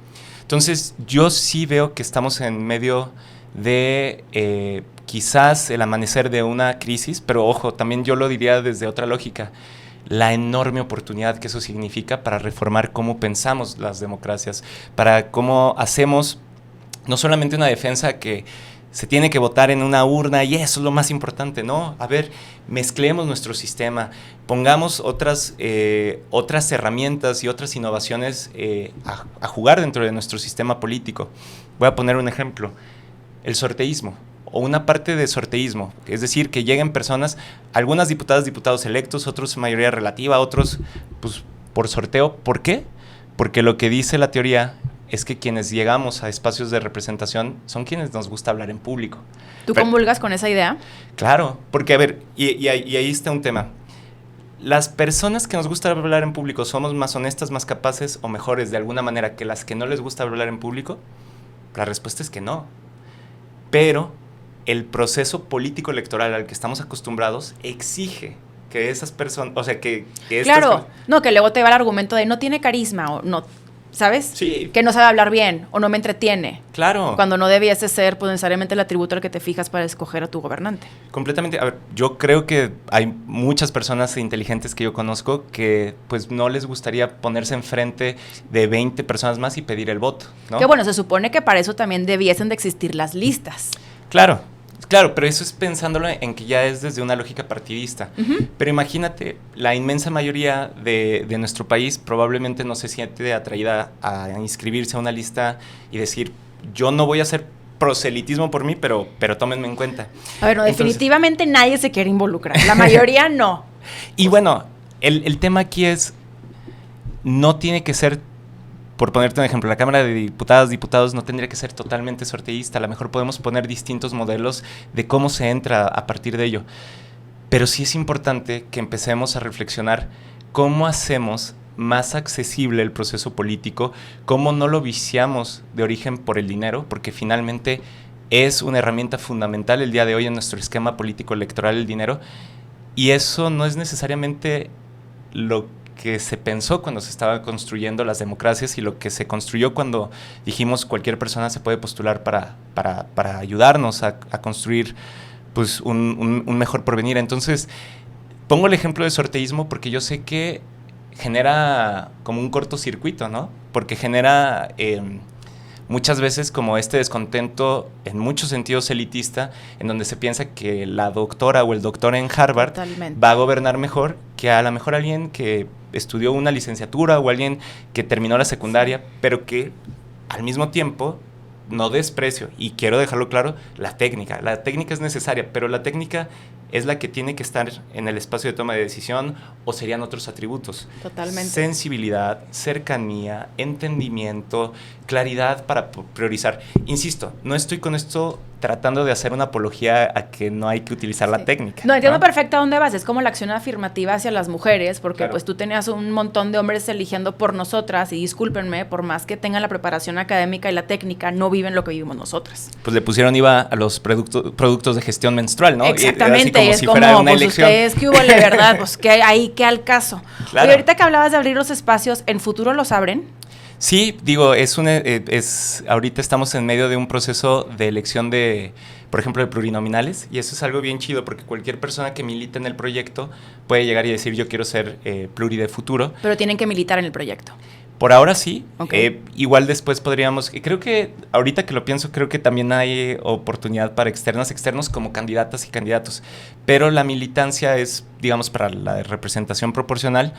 Entonces, yo sí veo que estamos en medio de quizás el amanecer de una crisis, pero ojo, también yo lo diría desde otra lógica, la enorme oportunidad que eso significa para reformar cómo pensamos las democracias, para cómo hacemos no solamente una defensa que se tiene que votar en una urna y eso es lo más importante, ¿no? A ver, mezclemos nuestro sistema, pongamos otras herramientas y otras innovaciones a jugar dentro de nuestro sistema político. Voy a poner un ejemplo. El sorteísmo, o una parte de sorteísmo, es decir, que lleguen personas, algunas diputadas, diputados electos, otros mayoría relativa, otros pues, por sorteo. ¿Por qué? Porque lo que dice la teoría es que quienes llegamos a espacios de representación son quienes nos gusta hablar en público. ¿Tú comulgas con esa idea? Claro, porque a ver, y ahí está un tema. ¿Las personas que nos gusta hablar en público somos más honestas, más capaces o mejores de alguna manera que las que no les gusta hablar en público? La respuesta es que no. Pero el proceso político electoral al que estamos acostumbrados exige que esas personas, o sea, que claro, no, que luego te va el argumento de no tiene carisma o no, ¿sabes? Sí. Que no sabe hablar bien o no me entretiene. Claro. Cuando no debiese ser pues, necesariamente el atributo al que te fijas para escoger a tu gobernante. Completamente. A ver, yo creo que hay muchas personas inteligentes que yo conozco que pues no les gustaría ponerse enfrente de 20 personas más y pedir el voto, ¿no? Que bueno, se supone que para eso también debiesen de existir las listas. Claro, pero eso es pensándolo en que ya es desde una lógica partidista. Uh-huh. Pero imagínate, la inmensa mayoría de nuestro país probablemente no se siente atraída a inscribirse a una lista y decir, yo no voy a hacer proselitismo por mí, pero tómenme en cuenta. A ver, no, definitivamente nadie se quiere involucrar, la mayoría no. Y bueno, el tema aquí es, no tiene que ser, por ponerte un ejemplo, la Cámara de Diputados no tendría que ser totalmente sorteísta, a lo mejor podemos poner distintos modelos de cómo se entra a partir de ello, pero sí es importante que empecemos a reflexionar cómo hacemos más accesible el proceso político, cómo no lo viciamos de origen por el dinero, porque finalmente es una herramienta fundamental el día de hoy en nuestro esquema político electoral, el dinero, y eso no es necesariamente lo que se pensó cuando se estaban construyendo las democracias y lo que se construyó cuando dijimos cualquier persona se puede postular para ayudarnos a construir pues, un mejor porvenir. Entonces, pongo el ejemplo de sorteísmo porque yo sé que genera como un cortocircuito, ¿no? Porque genera muchas veces como este descontento en muchos sentidos elitista, en donde se piensa que la doctora o el doctor en Harvard va a gobernar mejor que a lo mejor alguien que estudió una licenciatura o alguien que terminó la secundaria, pero que al mismo tiempo no desprecio, y quiero dejarlo claro, la técnica es necesaria, pero la técnica es la que tiene que estar en el espacio de toma de decisión, o serían otros atributos. Totalmente. Sensibilidad, cercanía, entendimiento, claridad para priorizar. Insisto, no estoy con esto tratando de hacer una apología a que no hay que utilizar la técnica. No, entiendo perfecto a dónde vas. Es como la acción afirmativa hacia las mujeres, porque claro, pues tú tenías un montón de hombres eligiendo por nosotras, y discúlpenme, por más que tengan la preparación académica y la técnica, no viven lo que vivimos nosotras. Pues le pusieron IVA a los productos de gestión menstrual, ¿no? Exactamente, y es si como, fuera una pues elección. ustedes, ¿qué hubo, de verdad? Pues que ahí, ¿qué al caso? Claro. Oye, ahorita que hablabas de abrir los espacios, ¿en futuro los abren? Sí, digo, ahorita estamos en medio de un proceso de elección de, por ejemplo, de plurinominales, y eso es algo bien chido porque cualquier persona que milita en el proyecto puede llegar y decir yo quiero ser pluri de futuro. Pero tienen que militar en el proyecto. Por ahora sí, okay. Igual después podríamos, creo que ahorita que lo pienso, creo que también hay oportunidad para externos como candidatas y candidatos, pero la militancia es, digamos, para la representación proporcional,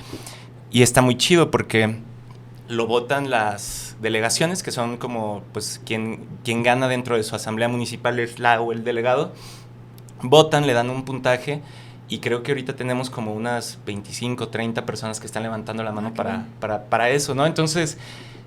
y está muy chido porque lo votan las delegaciones, que son como pues quien gana dentro de su asamblea municipal es la o el delegado, votan, le dan un puntaje, y creo que ahorita tenemos como unas 25, 30 personas que están levantando la mano para eso, ¿no? Entonces,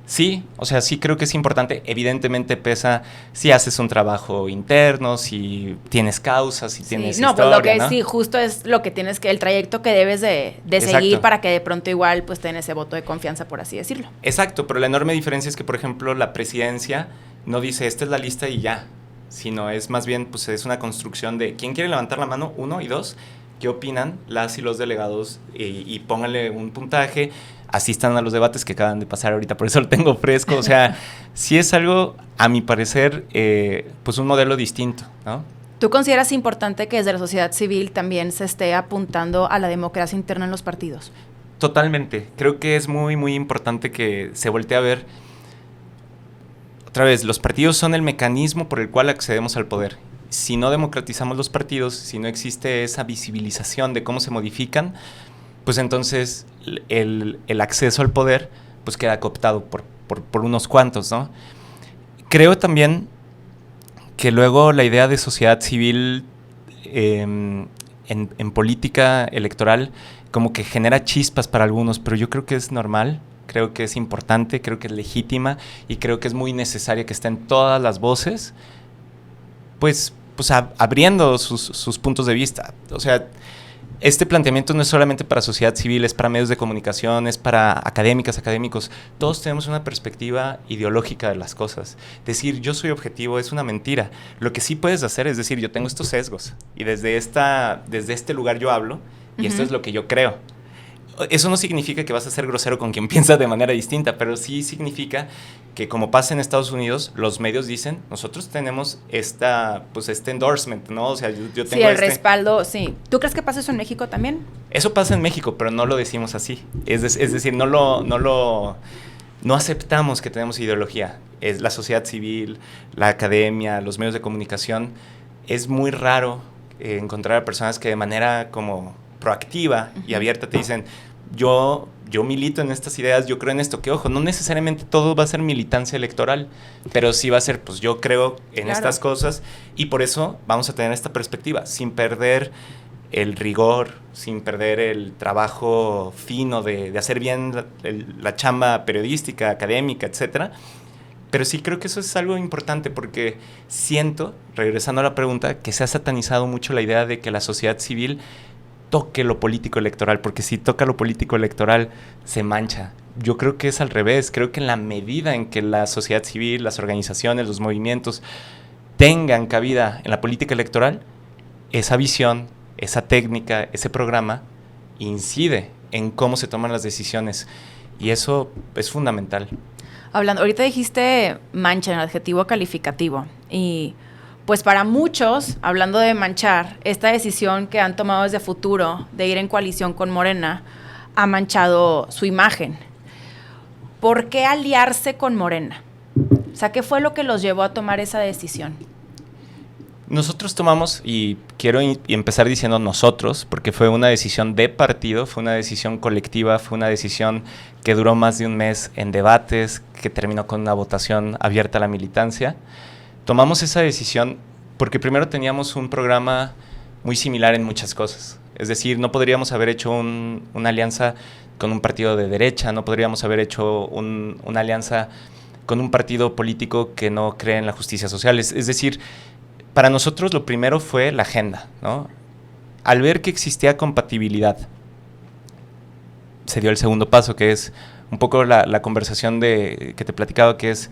sí, o sea, sí creo que es importante. Evidentemente pesa si haces un trabajo interno, si tienes causas, si tienes historia, pues lo que ¿no? sí, justo es lo que tienes que, el trayecto que debes de seguir para que de pronto igual pues ten ese voto de confianza, por así decirlo. Exacto, pero la enorme diferencia es que, por ejemplo, la presidencia no dice esta es la lista y ya, sino es más bien, pues es una construcción de quién quiere levantar la mano, 1 y 2, qué opinan las y los delegados, y pónganle un puntaje, asistan a los debates que acaban de pasar ahorita, por eso lo tengo fresco. O sea, sí es algo, a mi parecer, pues un modelo distinto, ¿no? ¿Tú consideras importante que desde la sociedad civil también se esté apuntando a la democracia interna en los partidos? Totalmente. Creo que es muy, muy importante que se voltee a ver. Otra vez, los partidos son el mecanismo por el cual accedemos al poder. Si no democratizamos los partidos, si no existe esa visibilización de cómo se modifican, pues entonces el acceso al poder pues queda cooptado por unos cuantos, ¿no? Creo también que luego la idea de sociedad civil en política electoral como que genera chispas para algunos, pero yo creo que es normal, creo que es importante, creo que es legítima, y creo que es muy necesaria que estén todas las voces pues abriendo sus puntos de vista. O sea, este planteamiento no es solamente para sociedad civil, es para medios de comunicación, es para académicos. Todos tenemos una perspectiva ideológica de las cosas. Decir yo soy objetivo es una mentira. Lo que sí puedes hacer es decir yo tengo estos sesgos y desde este lugar yo hablo y esto es lo que yo creo. Eso no significa que vas a ser grosero con quien piensa de manera distinta, pero sí significa que, como pasa en Estados Unidos, los medios dicen, nosotros tenemos este endorsement, ¿no? O sea, yo tengo el respaldo, sí. ¿Tú crees que pasa eso en México también? Eso pasa en México, pero no lo decimos así. Es decir, no aceptamos que tenemos ideología. Es la sociedad civil, la academia, los medios de comunicación. Es muy raro encontrar a personas que de manera como proactiva y abierta te dicen yo milito en estas ideas, yo creo en esto, que ojo, no necesariamente todo va a ser militancia electoral, pero sí va a ser, pues yo creo en estas cosas, y por eso vamos a tener esta perspectiva, sin perder el rigor, sin perder el trabajo fino de hacer bien la chamba periodística, académica, etcétera. Pero sí creo que eso es algo importante porque siento, regresando a la pregunta, que se ha satanizado mucho la idea de que la sociedad civil toque lo político electoral, porque si toca lo político electoral se mancha. Yo creo que es al revés. Creo que en la medida en que la sociedad civil, las organizaciones, los movimientos tengan cabida en la política electoral, esa visión, esa técnica, ese programa incide en cómo se toman las decisiones, y eso es fundamental. Ahorita dijiste mancha en adjetivo calificativo, y pues para muchos, hablando de manchar, esta decisión que han tomado desde Futuro de ir en coalición con Morena ha manchado su imagen. ¿Por qué aliarse con Morena? O sea, ¿qué fue lo que los llevó a tomar esa decisión? Nosotros tomamos, y quiero empezar diciendo nosotros, porque fue una decisión de partido, fue una decisión colectiva, fue una decisión que duró más de un mes en debates, que terminó con una votación abierta a la militancia. Tomamos esa decisión porque primero teníamos un programa muy similar en muchas cosas. Es decir, no podríamos haber hecho una alianza con un partido de derecha, no podríamos haber hecho una alianza con un partido político que no cree en la justicia social. Es decir, para nosotros lo primero fue la agenda, ¿no? Al ver que existía compatibilidad, se dio el segundo paso, que es un poco la conversación que te platicaba, que es,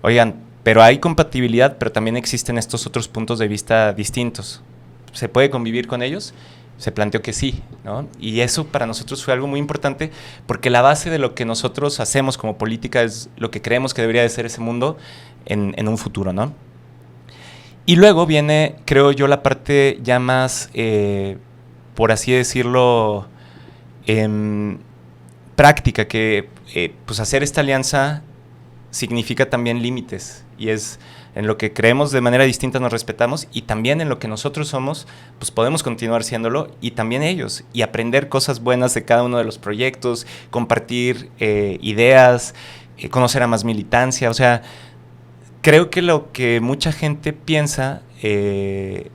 oigan, pero hay compatibilidad, pero también existen estos otros puntos de vista distintos. ¿Se puede convivir con ellos? Se planteó que sí, ¿no? Y eso para nosotros fue algo muy importante, porque la base de lo que nosotros hacemos como política es lo que creemos que debería de ser ese mundo en un futuro, ¿no? Y luego viene, creo yo, la parte ya más, por así decirlo, práctica, que pues hacer esta alianza significa también límites, y es en lo que creemos de manera distinta nos respetamos, y también en lo que nosotros somos, pues podemos continuar siéndolo, y también ellos, y aprender cosas buenas de cada uno de los proyectos, compartir ideas, conocer a más militancia. O sea, creo que lo que mucha gente piensa de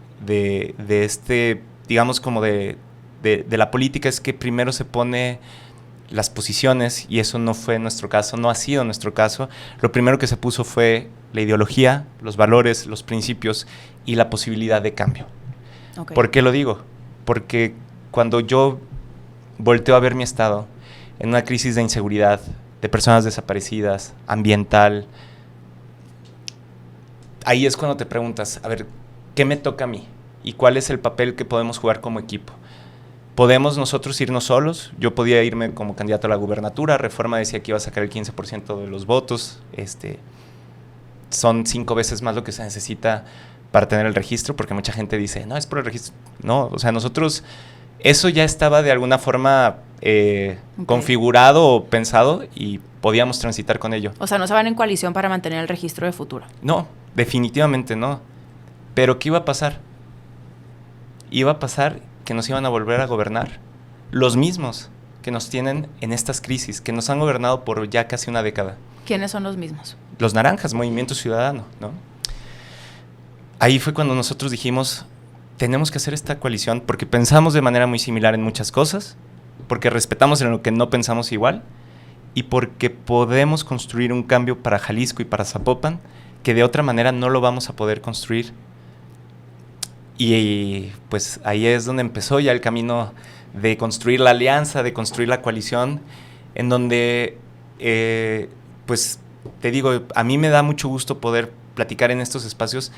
este, digamos, como de la política, es que primero se pone las posiciones, y eso no fue nuestro caso, no ha sido nuestro caso. Lo primero que se puso fue la ideología, los valores, los principios y la posibilidad de cambio. Okay. ¿Por qué lo digo? Porque cuando yo volteo a ver mi estado en una crisis de inseguridad, de personas desaparecidas, ambiental, ahí es cuando te preguntas, a ver, ¿qué me toca a mí? ¿Y cuál es el papel que podemos jugar como equipo? ¿Podemos nosotros irnos solos? Yo podía irme como candidato a la gubernatura. Reforma decía que iba a sacar el 15% de los votos. Son 5 veces más lo que se necesita para tener el registro, porque mucha gente dice, no, es por el registro. No, o sea, nosotros, eso ya estaba de alguna forma configurado o pensado, y podíamos transitar con ello. O sea, no se van en coalición para mantener el registro de Futuro. No, definitivamente no. Pero ¿qué iba a pasar? Iba a pasar que nos iban a volver a gobernar los mismos que nos tienen en estas crisis, que nos han gobernado por ya casi una década. ¿Quiénes son los mismos? Los naranjas, Movimiento Ciudadano, ¿no? Ahí fue cuando nosotros dijimos, tenemos que hacer esta coalición, porque pensamos de manera muy similar en muchas cosas, porque respetamos en lo que no pensamos igual, y porque podemos construir un cambio para Jalisco y para Zapopan, que de otra manera no lo vamos a poder construir. Y pues ahí es donde empezó ya el camino de construir la alianza, de construir la coalición, en donde, pues te digo, a mí me da mucho gusto poder platicar en estos espacios.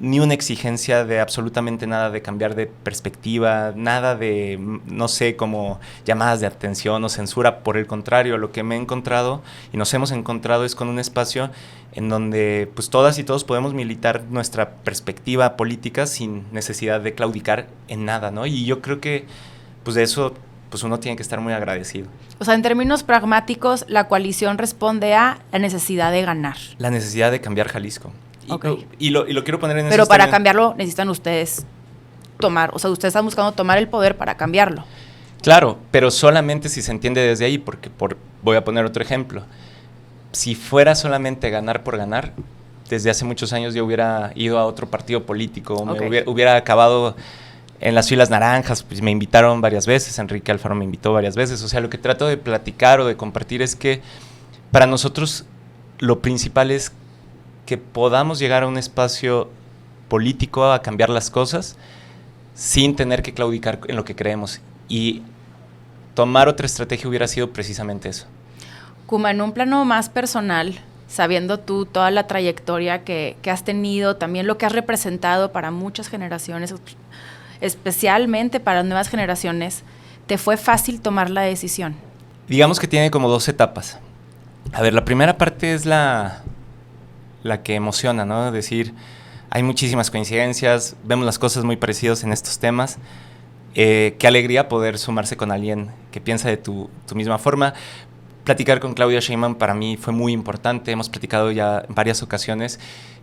Ni una exigencia de absolutamente nada de cambiar de perspectiva, nada de, no sé, como llamadas de atención o censura. Por el contrario, lo que me he encontrado y nos hemos encontrado es con un espacio en donde pues todas y todos podemos militar nuestra perspectiva política sin necesidad de claudicar en nada, ¿no? Y yo creo que pues de eso pues uno tiene que estar muy agradecido. O sea, en términos pragmáticos, la coalición responde a la necesidad de ganar. La necesidad de cambiar Jalisco. Okay. Y lo quiero poner en... Pero para cambiarlo necesitan ustedes ustedes están buscando tomar el poder para cambiarlo. Claro, pero solamente si se entiende desde ahí, porque voy a poner otro ejemplo. Si fuera solamente ganar por ganar, desde hace muchos años yo hubiera ido a otro partido político, okay. me hubiera acabado en las filas naranjas, pues me invitaron varias veces, Enrique Alfaro me invitó varias veces. O sea, lo que trato de platicar o de compartir es que para nosotros lo principal es que podamos llegar a un espacio político a cambiar las cosas, sin tener que claudicar en lo que creemos. Y tomar otra estrategia hubiera sido precisamente eso. Kuma, en un plano más personal, sabiendo tú toda la trayectoria que has tenido, también lo que has representado para muchas generaciones, especialmente para nuevas generaciones, ¿te fue fácil tomar la decisión? Digamos que tiene como 2 etapas. A ver, la primera parte es la que emociona, ¿no? Es decir, hay muchísimas coincidencias, vemos las cosas muy parecidas en estos temas. Qué alegría poder sumarse con alguien que piensa de tu misma forma. Platicar con Claudia Sheinbaum para mí fue muy importante. Hemos platicado ya en varias ocasiones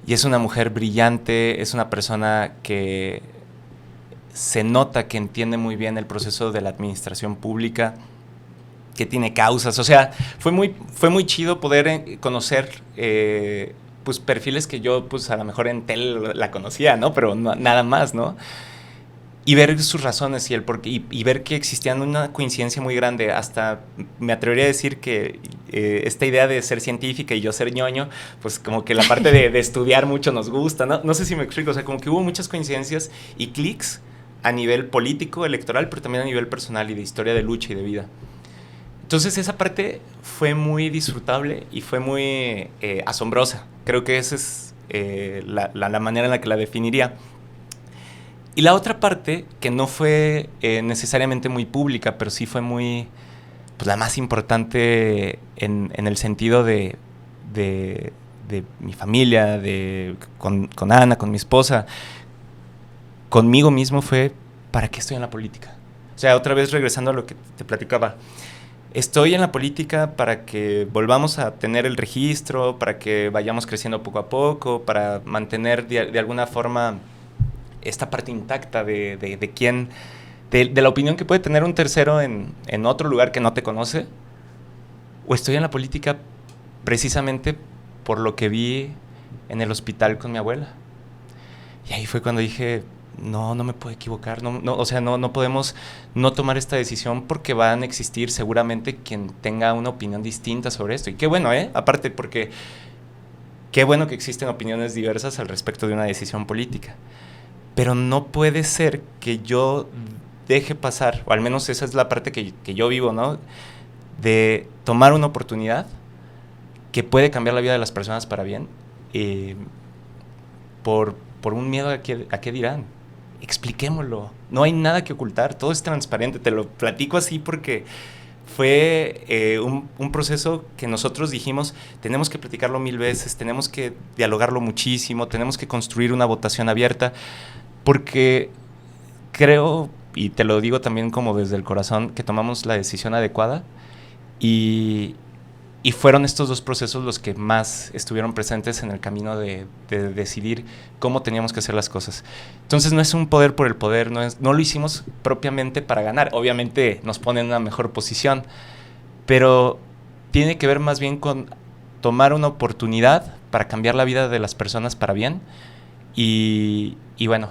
y es una mujer brillante, es una persona que se nota que entiende muy bien el proceso de la administración pública, que tiene causas. O sea, fue muy chido poder conocer pues perfiles que yo pues a lo mejor en tele la conocía, ¿no? Pero nada más, ¿no? Y ver sus razones y el porqué, y ver que existían una coincidencia muy grande. Hasta me atrevería a decir que esta idea de ser científica y yo ser ñoño, pues como que la parte de estudiar mucho nos gusta, ¿no? No sé si me explico, o sea, como que hubo muchas coincidencias y clics a nivel político, electoral, pero también a nivel personal y de historia de lucha y de vida. Entonces esa parte fue muy disfrutable y fue muy asombrosa. Creo que esa es la manera en la que la definiría. Y la otra parte, que no fue necesariamente muy pública, pero sí fue muy, pues la más importante en el sentido de mi familia, con Ana, con mi esposa, conmigo mismo, fue ¿para qué estoy en la política? O sea, otra vez regresando a lo que te platicaba. Estoy en la política para que volvamos a tener el registro, para que vayamos creciendo poco a poco, para mantener de alguna forma esta parte intacta de quién, de la opinión que puede tener un tercero en otro lugar que no te conoce. O estoy en la política precisamente por lo que vi en el hospital con mi abuela. Y ahí fue cuando dije, no me puedo equivocar, o sea, no podemos no tomar esta decisión, porque van a existir seguramente quien tenga una opinión distinta sobre esto. Y qué bueno, aparte, porque qué bueno que existen opiniones diversas al respecto de una decisión política. Pero no puede ser que yo deje pasar, o al menos esa es la parte que yo vivo, ¿no? De tomar una oportunidad que puede cambiar la vida de las personas para bien, por un miedo a qué dirán. Expliquémoslo, no hay nada que ocultar, todo es transparente. Te lo platico así porque fue un proceso que nosotros dijimos, tenemos que platicarlo 1000 veces, tenemos que dialogarlo muchísimo, tenemos que construir una votación abierta, porque creo, y te lo digo también como desde el corazón, que tomamos la decisión adecuada, y fueron estos 2 procesos los que más estuvieron presentes en el camino de decidir cómo teníamos que hacer las cosas. Entonces no es un poder por el poder, no lo hicimos propiamente para ganar. Obviamente nos pone en una mejor posición, pero tiene que ver más bien con tomar una oportunidad para cambiar la vida de las personas para bien. Y bueno,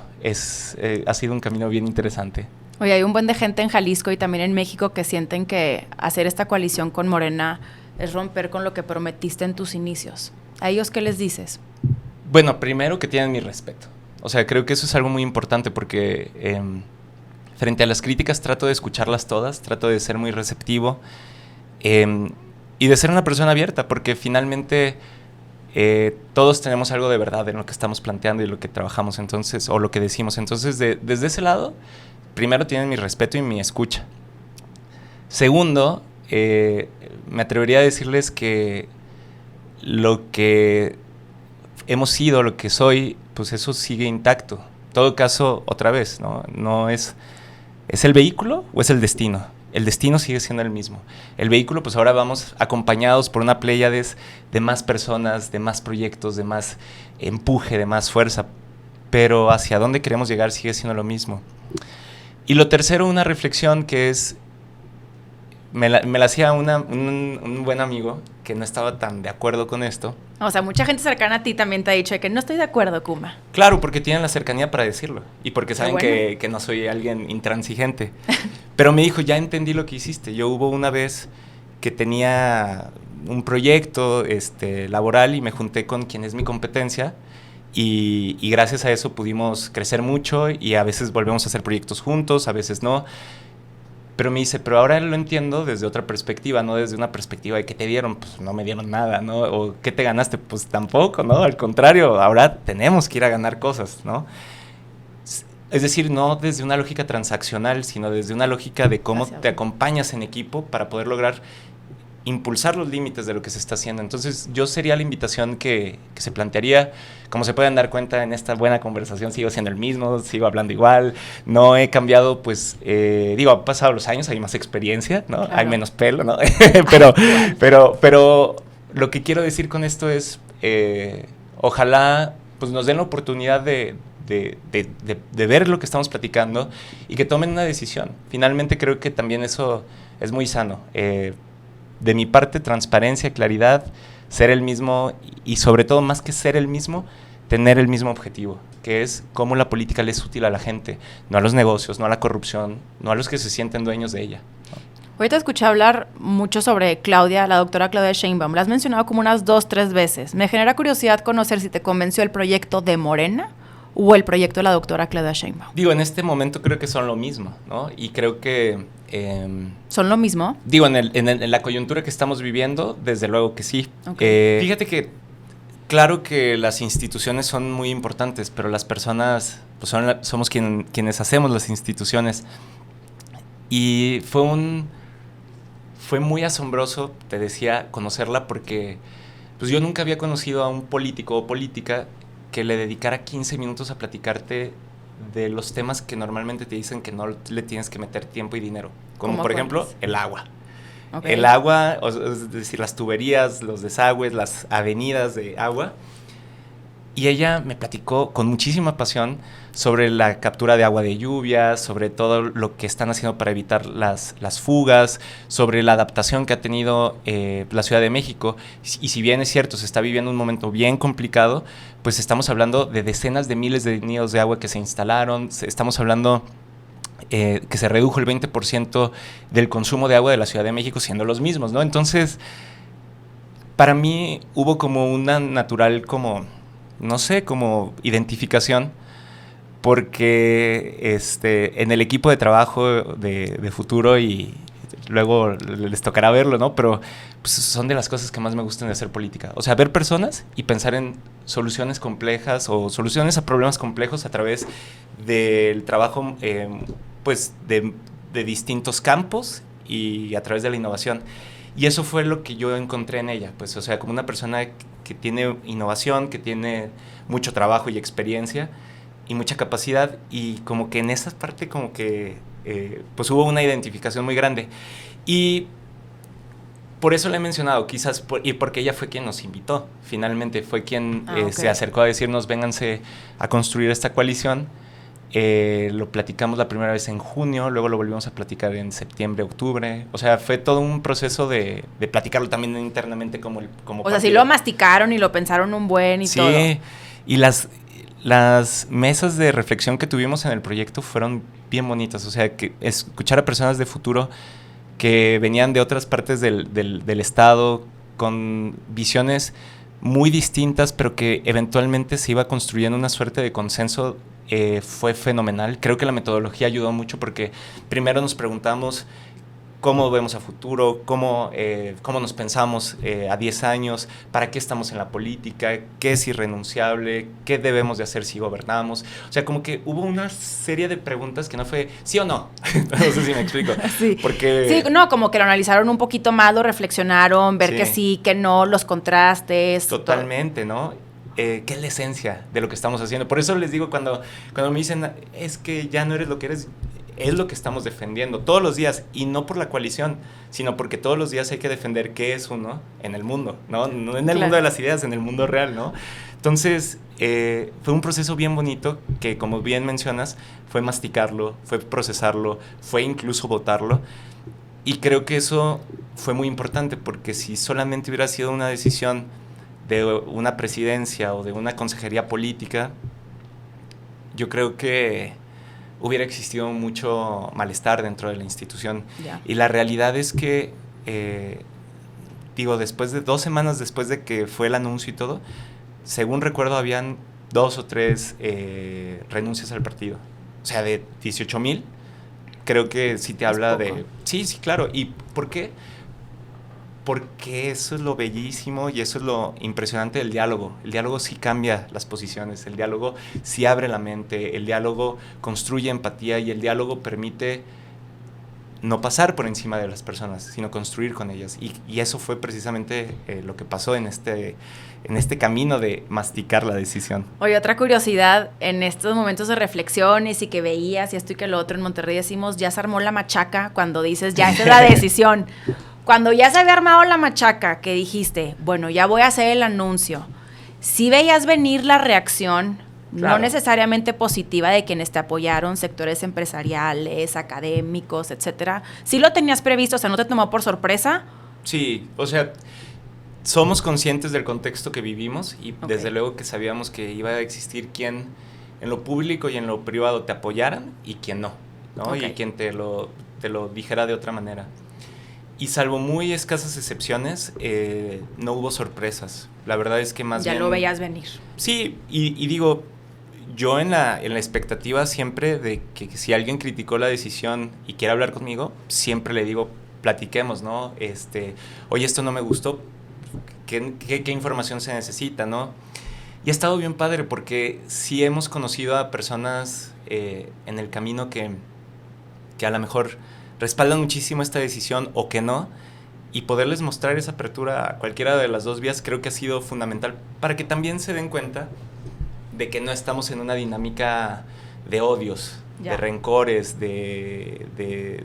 ha sido un camino bien interesante. Oye, hay un buen de gente en Jalisco y también en México que sienten que hacer esta coalición con Morena es romper con lo que prometiste en tus inicios. ¿A ellos qué les dices? Bueno, primero que tienen mi respeto. O sea, creo que eso es algo muy importante, porque frente a las críticas trato de escucharlas todas, trato de ser muy receptivo y de ser una persona abierta, porque finalmente todos tenemos algo de verdad en lo que estamos planteando y lo que trabajamos, entonces, o lo que decimos. Entonces, desde ese lado, primero tienen mi respeto y mi escucha. Segundo, me atrevería a decirles que lo que hemos sido, lo que soy, pues eso sigue intacto. En todo caso, otra vez, no es el vehículo o es el destino. El destino sigue siendo el mismo. El vehículo, pues ahora vamos acompañados por una pléyades de más personas, de más proyectos, de más empuje, de más fuerza, pero hacia dónde queremos llegar sigue siendo lo mismo. Y lo tercero, una reflexión que es, me la hacía un buen amigo que no estaba tan de acuerdo con esto. O sea, mucha gente cercana a ti también te ha dicho que no estoy de acuerdo, Kuma. Claro, porque tienen la cercanía para decirlo y porque saben que no soy alguien intransigente. Pero me dijo, ya entendí lo que hiciste. Yo hubo una vez que tenía un proyecto laboral y me junté con quien es mi competencia y gracias a eso pudimos crecer mucho y a veces volvemos a hacer proyectos juntos, a veces no. Pero me dice, pero ahora lo entiendo desde otra perspectiva, no desde una perspectiva de ¿qué te dieron? Pues no me dieron nada, ¿no? O ¿qué te ganaste? Pues tampoco, ¿no? Al contrario, ahora tenemos que ir a ganar cosas, ¿no? Es decir, no desde una lógica transaccional, sino desde una lógica de cómo te acompañas en equipo para poder lograr impulsar los límites de lo que se está haciendo. Entonces, yo sería la invitación que se plantearía. Como se pueden dar cuenta en esta buena conversación, sigo siendo el mismo, sigo hablando igual, no he cambiado, pues, han pasado los años, hay más experiencia, ¿no? Claro. Hay menos pelo, ¿no? pero lo que quiero decir con esto es, ojalá, pues, nos den la oportunidad de ver lo que estamos platicando y que tomen una decisión. Finalmente, creo que también eso es muy sano. De mi parte, transparencia, claridad, ser el mismo y sobre todo, más que ser el mismo, tener el mismo objetivo, que es cómo la política le es útil a la gente, no a los negocios, no a la corrupción, no a los que se sienten dueños de ella, ¿no? Ahorita escuché hablar mucho sobre Claudia, la doctora Claudia Sheinbaum. La has mencionado como unas 2-3 veces. Me genera curiosidad conocer si te convenció el proyecto de Morena o el proyecto de la doctora Claudia Sheinbaum. En este momento creo que son lo mismo, ¿no? Y creo que... ¿Son lo mismo? En la coyuntura que estamos viviendo, desde luego que sí. Okay. Fíjate que, claro que las instituciones son muy importantes, pero las personas pues somos quienes hacemos las instituciones. Y fue muy asombroso, te decía, conocerla porque pues yo nunca había conocido a un político o política que le dedicara 15 minutos a platicarte de los temas que normalmente te dicen que no le tienes que meter tiempo y dinero. Como por ejemplo, el agua. Okay. El agua, es decir, las tuberías, los desagües, las avenidas de agua. Y ella me platicó con muchísima pasión sobre la captura de agua de lluvia, sobre todo lo que están haciendo para evitar las fugas, sobre la adaptación que ha tenido la Ciudad de México. Y si bien es cierto, se está viviendo un momento bien complicado, pues estamos hablando de decenas de miles de nidos de agua que se instalaron, estamos hablando que se redujo el 20% del consumo de agua de la Ciudad de México siendo los mismos, ¿no? Entonces, para mí hubo como una natural como identificación, porque en el equipo de trabajo de Futuro, y luego les tocará verlo, ¿no? Pero pues, son de las cosas que más me gustan de hacer política. O sea, ver personas y pensar en soluciones complejas o soluciones a problemas complejos a través del trabajo pues de distintos campos y a través de la innovación. Y eso fue lo que yo encontré en ella, pues, o sea, como una persona que tiene innovación, que tiene mucho trabajo y experiencia y mucha capacidad, y como que en esa parte como que pues hubo una identificación muy grande. Y por eso le he mencionado, quizás, y porque ella fue quien nos invitó, finalmente fue quien okay. Se acercó a decirnos, vénganse a construir esta coalición. Lo platicamos la primera vez en junio, luego lo volvimos a platicar en septiembre, octubre. O sea, fue todo un proceso de platicarlo también internamente como o sea, sí lo masticaron y lo pensaron un buen y sí, todo. Sí, y las mesas de reflexión que tuvimos en el proyecto fueron bien bonitas. O sea, que escuchar a personas de Futuro que venían de otras partes del estado con visiones muy distintas, pero que eventualmente se iba construyendo una suerte de consenso. Fue fenomenal. Creo que la metodología ayudó mucho porque primero nos preguntamos cómo vemos a futuro, cómo nos pensamos a 10 años, para qué estamos en la política, qué es irrenunciable, qué debemos de hacer si gobernamos. O sea, como que hubo una serie de preguntas que no fue sí o no. No sé si me explico. Sí. Porque... sí, no, como que lo analizaron un poquito más, lo reflexionaron, ver que sí, que no, los contrastes. Totalmente, ¿no? ¿Qué es la esencia de lo que estamos haciendo? Por eso les digo, cuando me dicen, es que ya no eres lo que eres, es lo que estamos defendiendo todos los días, y no por la coalición, sino porque todos los días hay que defender qué es uno en el mundo, ¿no? No en el mundo de las ideas, en el mundo real, ¿no? Entonces, fue un proceso bien bonito que, como bien mencionas, fue masticarlo, fue procesarlo, fue incluso votarlo, y creo que eso fue muy importante, porque si solamente hubiera sido una decisión de una presidencia o de una consejería política, yo creo que hubiera existido mucho malestar dentro de la institución. Yeah. Y la realidad es que, después de 2 semanas después de que fue el anuncio y todo, según recuerdo, habían 2 o 3 renuncias al partido. O sea, de 18,000, creo que sí te habla de... Sí, claro. ¿Y por qué? Porque eso es lo bellísimo y eso es lo impresionante del diálogo. El diálogo sí cambia las posiciones, el diálogo sí abre la mente, el diálogo construye empatía y el diálogo permite no pasar por encima de las personas, sino construir con ellas. Y eso fue precisamente lo que pasó en este camino de masticar la decisión. Oye, otra curiosidad, en estos momentos de reflexiones y que veías y esto y que lo otro, en Monterrey decimos, ya se armó la machaca, cuando dices, ya esta es la decisión. Cuando ya se había armado la machaca, que dijiste, bueno, ya voy a hacer el anuncio, ¿sí veías venir la reacción, claro, no necesariamente positiva, de quienes te apoyaron, sectores empresariales, académicos, etcétera? ¿Sí lo tenías previsto? O sea, ¿no te tomó por sorpresa? Sí, o sea, somos conscientes del contexto que vivimos y desde luego que sabíamos que iba a existir quien en lo público y en lo privado te apoyaran y quien no, ¿no? Y quien te lo dijera de otra manera. Y salvo muy escasas excepciones, no hubo sorpresas. La verdad es que más bien... Ya lo veías venir. Sí, y digo, yo en la expectativa siempre de que si alguien criticó la decisión y quiere hablar conmigo, siempre le digo, platiquemos, ¿no? Oye, esto no me gustó, ¿qué información se necesita, no? Y ha estado bien padre porque sí hemos conocido a personas en el camino que a lo mejor respaldan muchísimo esta decisión o que no, y poderles mostrar esa apertura a cualquiera de las dos vías creo que ha sido fundamental para que también se den cuenta de que no estamos en una dinámica de odios, de rencores, de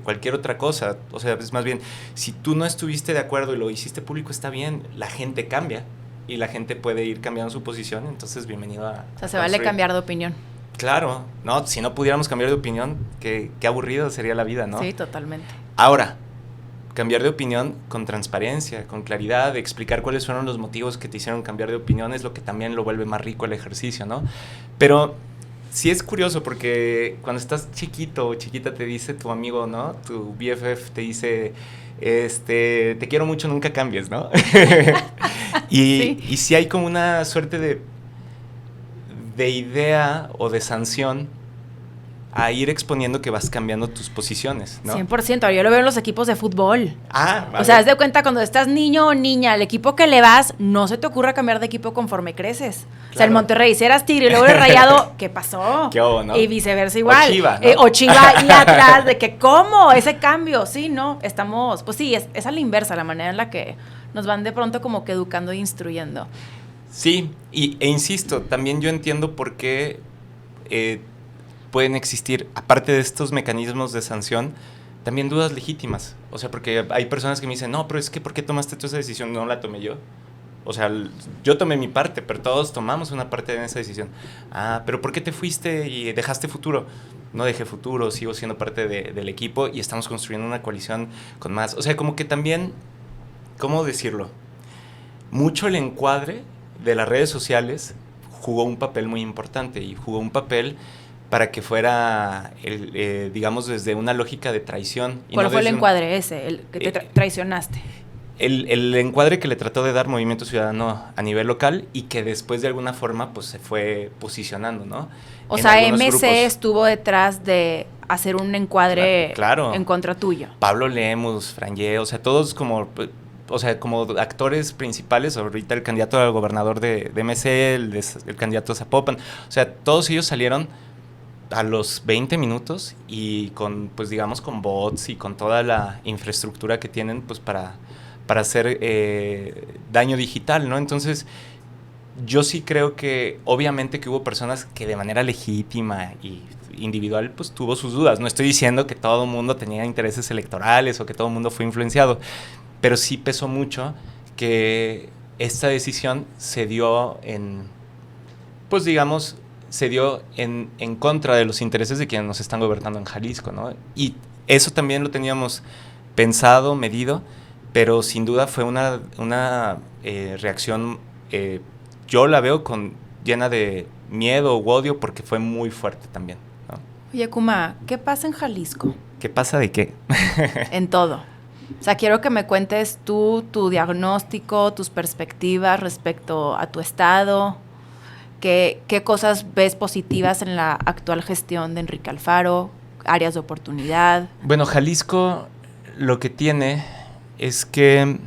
cualquier otra cosa. O sea, es más bien, si tú no estuviste de acuerdo y lo hiciste público, está bien, la gente cambia y la gente puede ir cambiando su posición, entonces bienvenido a... O sea, se vale cambiar de opinión. Claro, no, si no pudiéramos cambiar de opinión, qué aburrido sería la vida, ¿no? Sí, totalmente. Ahora, cambiar de opinión con transparencia, con claridad, explicar cuáles fueron los motivos que te hicieron cambiar de opinión es lo que también lo vuelve más rico el ejercicio, ¿no? Pero sí es curioso porque cuando estás chiquito o chiquita te dice tu amigo, ¿no? Tu BFF te dice, te quiero mucho, nunca cambies, ¿no? Y sí hay como una suerte de idea o de sanción a ir exponiendo que vas cambiando tus posiciones, ¿no? 100%, yo lo veo en los equipos de fútbol. Vale. O sea, haz de cuenta, cuando estás niño o niña, el equipo que le vas, no se te ocurra cambiar de equipo conforme creces. Claro. O sea, el Monterrey, si eras Tigre y luego el Rayado, ¿qué pasó? ¿Qué hubo, no? Y viceversa igual. O Chiva, ¿no? O Chiva y atrás, de que, ¿cómo? Ese cambio, sí, ¿no? Estamos, pues sí, es a la inversa, la manera en la que nos van de pronto como que educando e instruyendo. Sí, e insisto, también yo entiendo por qué pueden existir, aparte de estos mecanismos de sanción, también dudas legítimas. O sea, porque hay personas que me dicen, no, pero es que ¿por qué tomaste tú esa decisión? No la tomé yo. O sea, yo tomé mi parte, pero todos tomamos una parte de esa decisión. Pero ¿por qué te fuiste y dejaste Futuro? No dejé Futuro, sigo siendo parte del equipo y estamos construyendo una coalición con más. O sea, como que también, ¿cómo decirlo? Mucho el encuadre de las redes sociales jugó un papel muy importante y jugó un papel para que fuera, digamos, desde una lógica de traición. ¿Cuál fue el encuadre ese, el que te traicionaste? El encuadre que le trató de dar Movimiento Ciudadano a nivel local y que después de alguna forma pues se fue posicionando, ¿no? O sea, MC estuvo detrás de hacer un encuadre en contra tuyo. Pablo Lemus, Frangé, o sea, todos como actores principales, ahorita el candidato al gobernador de MC, el candidato a Zapopan, o sea, todos ellos salieron a los 20 minutos y con, pues digamos, con bots y con toda la infraestructura que tienen, pues para hacer daño digital, ¿no? Entonces, yo sí creo que obviamente que hubo personas que de manera legítima y individual, pues tuvo sus dudas. No estoy diciendo que todo el mundo tenía intereses electorales o que todo el mundo fue influenciado, pero sí pesó mucho que esta decisión se dio en contra de los intereses de quienes nos están gobernando en Jalisco, ¿no? Y eso también lo teníamos pensado, medido, pero sin duda fue una reacción, yo la veo llena de miedo u odio porque fue muy fuerte también, ¿no? Oye, Kuma, ¿qué pasa en Jalisco? ¿Qué pasa de qué? En todo. O sea, quiero que me cuentes tú, tu diagnóstico, tus perspectivas respecto a tu estado. ¿Qué cosas ves positivas en la actual gestión de Enrique Alfaro? ¿Áreas de oportunidad? Bueno, Jalisco lo que tiene es que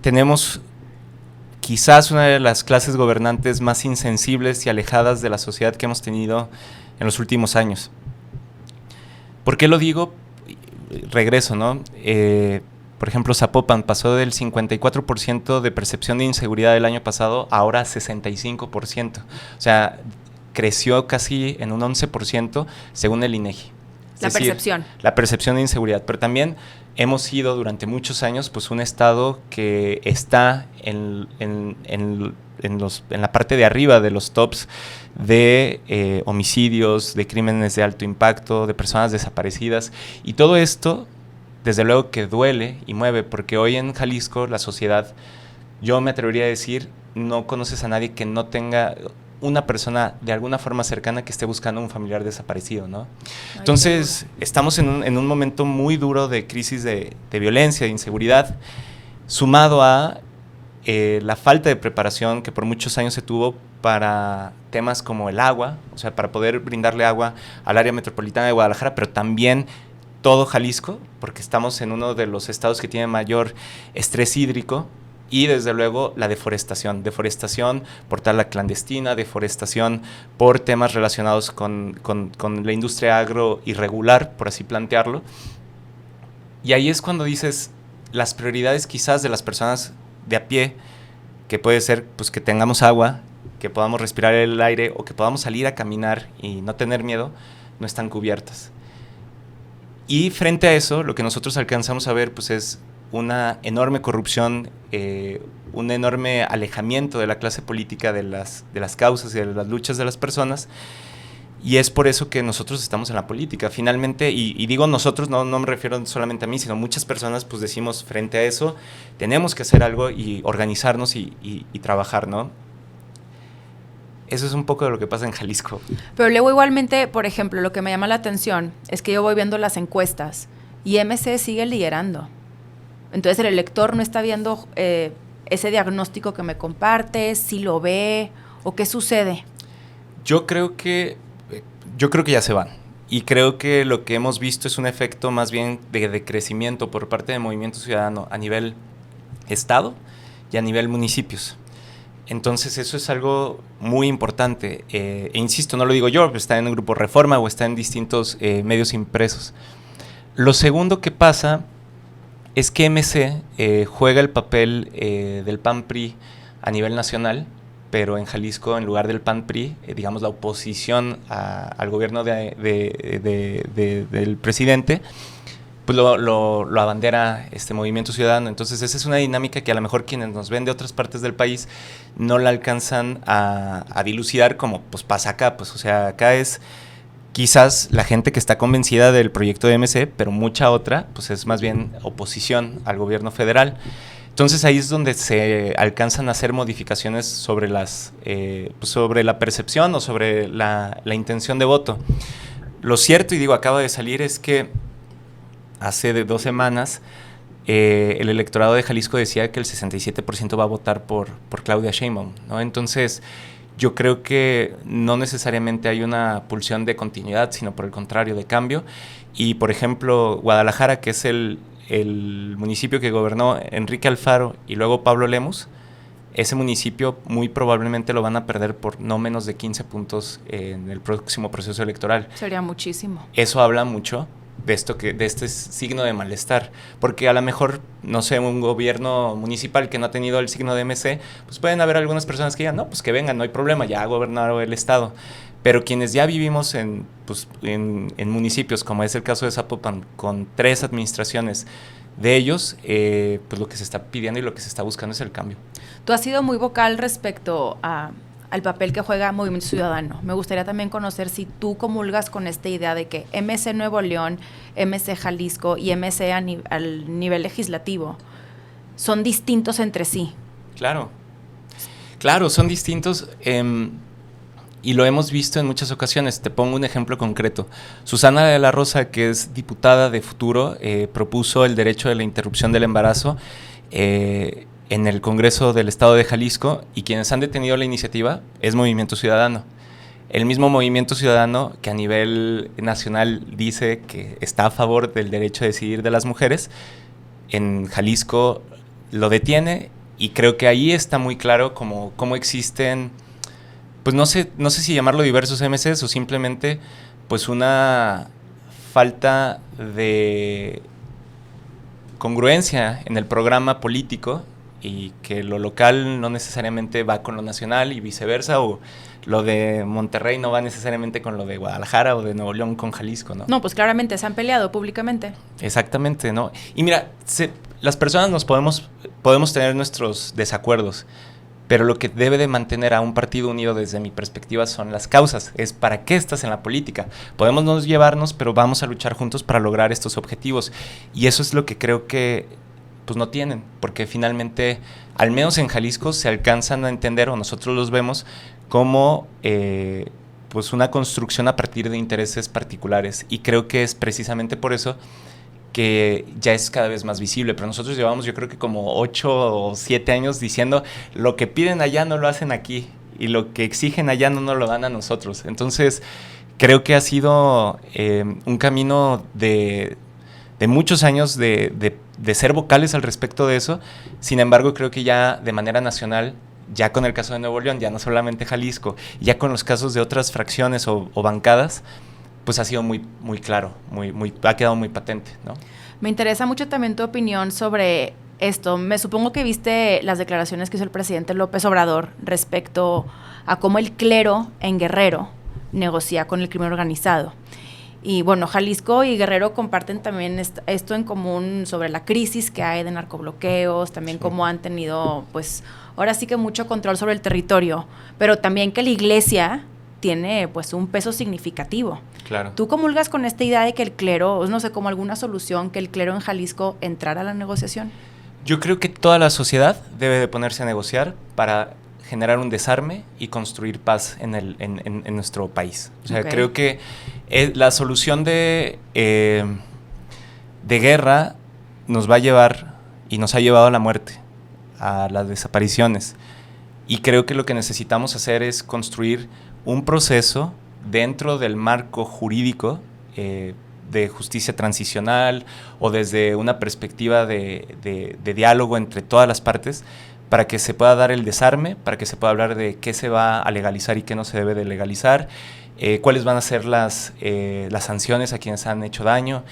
tenemos quizás una de las clases gobernantes más insensibles y alejadas de la sociedad que hemos tenido en los últimos años. ¿Por qué lo digo? Regreso, ¿no? Por ejemplo, Zapopan pasó del 54% de percepción de inseguridad del año pasado a ahora 65%. O sea, creció casi en un 11% según el INEGI. La percepción. La percepción de inseguridad. Pero también hemos sido durante muchos años pues un estado que está en la parte de arriba de los tops de homicidios, de crímenes de alto impacto, de personas desaparecidas. Y todo esto, desde luego que duele y mueve, porque hoy en Jalisco la sociedad, yo me atrevería a decir, no conoces a nadie que no tenga una persona de alguna forma cercana que esté buscando un familiar desaparecido, ¿no? Entonces, estamos en un momento muy duro de crisis de violencia, de inseguridad, sumado a la falta de preparación que por muchos años se tuvo para temas como el agua, o sea, para poder brindarle agua al área metropolitana de Guadalajara, pero también todo Jalisco, porque estamos en uno de los estados que tiene mayor estrés hídrico. Y desde luego la deforestación por tala clandestina, deforestación por temas relacionados con la industria agro irregular, por así plantearlo. Y ahí es cuando dices las prioridades quizás de las personas de a pie, que puede ser pues que tengamos agua, que podamos respirar el aire o que podamos salir a caminar y no tener miedo, no están cubiertas. Y frente a eso, lo que nosotros alcanzamos a ver pues es una enorme corrupción, un enorme alejamiento de la clase política de las causas y de las luchas de las personas, y es por eso que nosotros estamos en la política. Finalmente, y digo nosotros, no me refiero solamente a mí, sino muchas personas pues decimos frente a eso, tenemos que hacer algo y organizarnos y trabajar, ¿no? Eso es un poco de lo que pasa en Jalisco. Pero luego igualmente, por ejemplo, lo que me llama la atención es que yo voy viendo las encuestas y MC sigue liderando. Entonces el elector no está viendo ese diagnóstico que me compartes, si lo ve o qué sucede. Yo creo que ya se van. Y creo que lo que hemos visto es un efecto más bien de crecimiento por parte del Movimiento Ciudadano a nivel estado y a nivel municipios. Entonces eso es algo muy importante. E insisto, no lo digo yo, está en el Grupo Reforma o está en distintos medios impresos. Lo segundo que pasa es que MC juega el papel del PAN-PRI a nivel nacional, pero en Jalisco, en lugar del PAN-PRI, digamos la oposición al gobierno del presidente, pues lo abandera este Movimiento Ciudadano. Entonces esa es una dinámica que a lo mejor quienes nos ven de otras partes del país no la alcanzan a dilucidar como pues pasa acá. Pues o sea, acá es quizás la gente que está convencida del proyecto de MC, pero mucha otra, pues es más bien oposición al gobierno federal. Entonces ahí es donde se alcanzan a hacer modificaciones sobre sobre la percepción o sobre la intención de voto. Lo cierto, y digo, acaba de salir, es que hace 2 semanas el electorado de Jalisco decía que el 67% va a votar por Claudia Sheinbaum, ¿no? Entonces yo creo que no necesariamente hay una pulsión de continuidad, sino por el contrario, de cambio. Y, por ejemplo, Guadalajara, que es el municipio que gobernó Enrique Alfaro y luego Pablo Lemus, ese municipio muy probablemente lo van a perder por no menos de 15 puntos en el próximo proceso electoral. Sería muchísimo. Eso habla mucho de este signo de malestar, porque a lo mejor, no sé, un gobierno municipal que no ha tenido el signo de MC, pues pueden haber algunas personas que digan, no, pues que vengan, no hay problema, ya ha gobernado el estado. Pero quienes ya vivimos en municipios, como es el caso de Zapopan, con 3 administraciones de ellos, pues lo que se está pidiendo y lo que se está buscando es el cambio. Tú has sido muy vocal respecto al papel que juega Movimiento Ciudadano. Me gustaría también conocer si tú comulgas con esta idea de que MC Nuevo León, MC Jalisco y MC al nivel legislativo son distintos entre sí. Claro, son distintos y lo hemos visto en muchas ocasiones. Te pongo un ejemplo concreto. Susana de la Rosa, que es diputada de Futuro, propuso el derecho de la interrupción del embarazo en el Congreso del Estado de Jalisco, y quienes han detenido la iniciativa es Movimiento Ciudadano. El mismo Movimiento Ciudadano que a nivel nacional dice que está a favor del derecho a decidir de las mujeres, en Jalisco lo detiene, y creo que ahí está muy claro cómo existen, pues no sé si llamarlo diversos MCs o simplemente pues una falta de congruencia en el programa político, y que lo local no necesariamente va con lo nacional y viceversa, o lo de Monterrey no va necesariamente con lo de Guadalajara, o de Nuevo León con Jalisco, ¿no? No, pues claramente se han peleado públicamente. Exactamente, ¿no? Y mira, las personas podemos tener nuestros desacuerdos, pero lo que debe de mantener a un partido unido desde mi perspectiva son las causas. Es para qué estás en la política. Podemos no llevarnos, pero vamos a luchar juntos para lograr estos objetivos. Y eso es lo que creo que pues no tienen, porque finalmente, al menos en Jalisco, se alcanzan a entender, o nosotros los vemos, como pues una construcción a partir de intereses particulares. Y creo que es precisamente por eso que ya es cada vez más visible, pero nosotros llevamos, yo creo que como 8 o 7 años diciendo lo que piden allá no lo hacen aquí, y lo que exigen allá no nos lo dan a nosotros. Entonces creo que ha sido un camino de muchos años de ser vocales al respecto de eso. Sin embargo, creo que ya de manera nacional, ya con el caso de Nuevo León, ya no solamente Jalisco, ya con los casos de otras fracciones o bancadas, pues ha sido muy, muy claro, ha quedado muy patente, ¿no? Me interesa mucho también tu opinión sobre esto. Me supongo que viste las declaraciones que hizo el presidente López Obrador respecto a cómo el clero en Guerrero negocia con el crimen organizado. Y bueno, Jalisco y Guerrero comparten también esto en común sobre la crisis que hay de narcobloqueos, también cómo han tenido, pues, ahora sí que mucho control sobre el territorio, pero también que la iglesia tiene pues un peso significativo. Claro. ¿Tú comulgas con esta idea de que el clero, no sé, como alguna solución, que el clero en Jalisco entrara a la negociación? Yo creo que toda la sociedad debe de ponerse a negociar para generar un desarme y construir paz en nuestro país. O sea, creo que la solución de guerra nos va a llevar, y nos ha llevado a la muerte, a las desapariciones. Y creo que lo que necesitamos hacer es construir un proceso dentro del marco jurídico de justicia transicional, o desde una perspectiva de diálogo entre todas las partes, para que se pueda dar el desarme, para que se pueda hablar de qué se va a legalizar y qué no se debe de legalizar, cuáles van a ser las sanciones a quienes han hecho daño.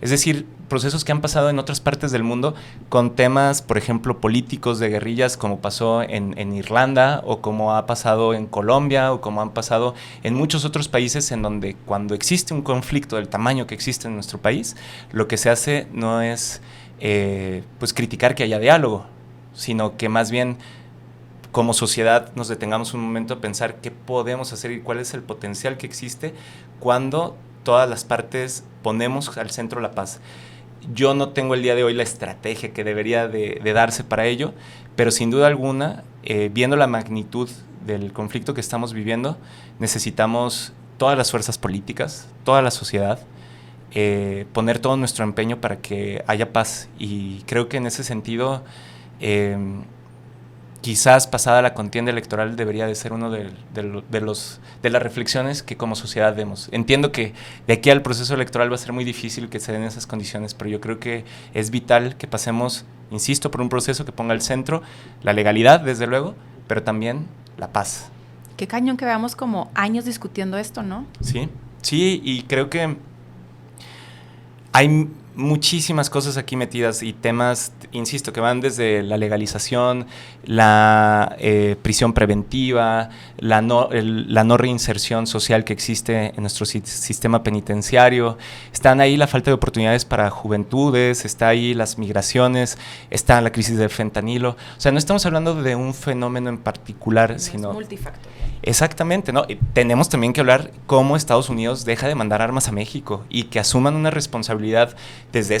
Es decir, procesos que han pasado en otras partes del mundo con temas, por ejemplo, políticos de guerrillas, como pasó en Irlanda, o como ha pasado en Colombia, o como han pasado en muchos otros países, en donde cuando existe un conflicto del tamaño que existe en nuestro país, lo que se hace no es pues criticar que haya diálogo, sino que más bien como sociedad nos detengamos un momento a pensar qué podemos hacer y cuál es el potencial que existe cuando todas las partes ponemos al centro la paz. Yo no tengo el día de hoy la estrategia que debería de darse para ello, pero sin duda alguna, viendo la magnitud del conflicto que estamos viviendo, necesitamos todas las fuerzas políticas, toda la sociedad, poner todo nuestro empeño para que haya paz. Y creo que en ese sentido, quizás pasada la contienda electoral debería de ser uno de las reflexiones que como sociedad demos. Entiendo que de aquí al proceso electoral va a ser muy difícil que se den esas condiciones, pero yo creo que es vital que pasemos, insisto, por un proceso que ponga al centro la legalidad, desde luego, pero también la paz. Qué cañón que veamos como años discutiendo esto, ¿no? Sí, y creo que hay muchísimas cosas aquí metidas, y temas, insisto, que van desde la legalización, la prisión preventiva, la no reinserción social que existe en nuestro sistema penitenciario. Están ahí la falta de oportunidades para juventudes, está ahí las migraciones, está la crisis del fentanilo. O sea, no estamos hablando de un fenómeno en particular, no, sino... es multifactorial. Exactamente, ¿no? Tenemos también que hablar cómo Estados Unidos deja de mandar armas a México, y que asuman una responsabilidad desde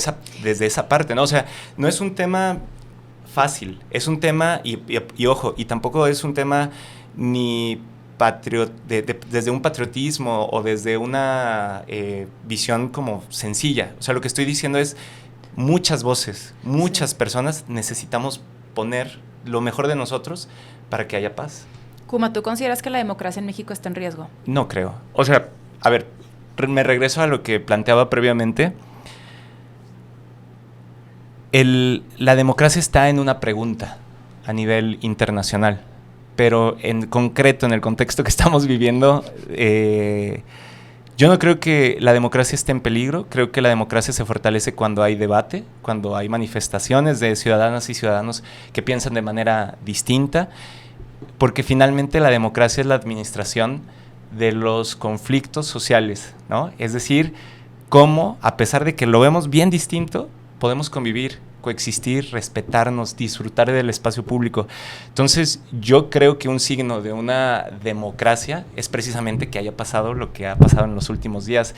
esa parte, ¿no? O sea, no es un tema fácil, es un tema, y ojo, y tampoco es un tema ni desde un patriotismo o desde una visión como sencilla. O sea, lo que estoy diciendo es muchas voces, muchas personas necesitamos poner lo mejor de nosotros para que haya paz. Kuma, ¿tú consideras que la democracia en México está en riesgo? No creo. O sea, a ver, me regreso a lo que planteaba previamente. La democracia está en una pregunta a nivel internacional, pero en concreto, en el contexto que estamos viviendo, yo no creo que la democracia esté en peligro. Creo que la democracia se fortalece cuando hay debate, cuando hay manifestaciones de ciudadanas y ciudadanos que piensan de manera distinta, porque finalmente la democracia es la administración de los conflictos sociales, ¿no? Es decir, cómo, a pesar de que lo vemos bien distinto, podemos convivir, coexistir, respetarnos, disfrutar del espacio público. Entonces, yo creo que un signo de una democracia es precisamente que haya pasado lo que ha pasado en los últimos días.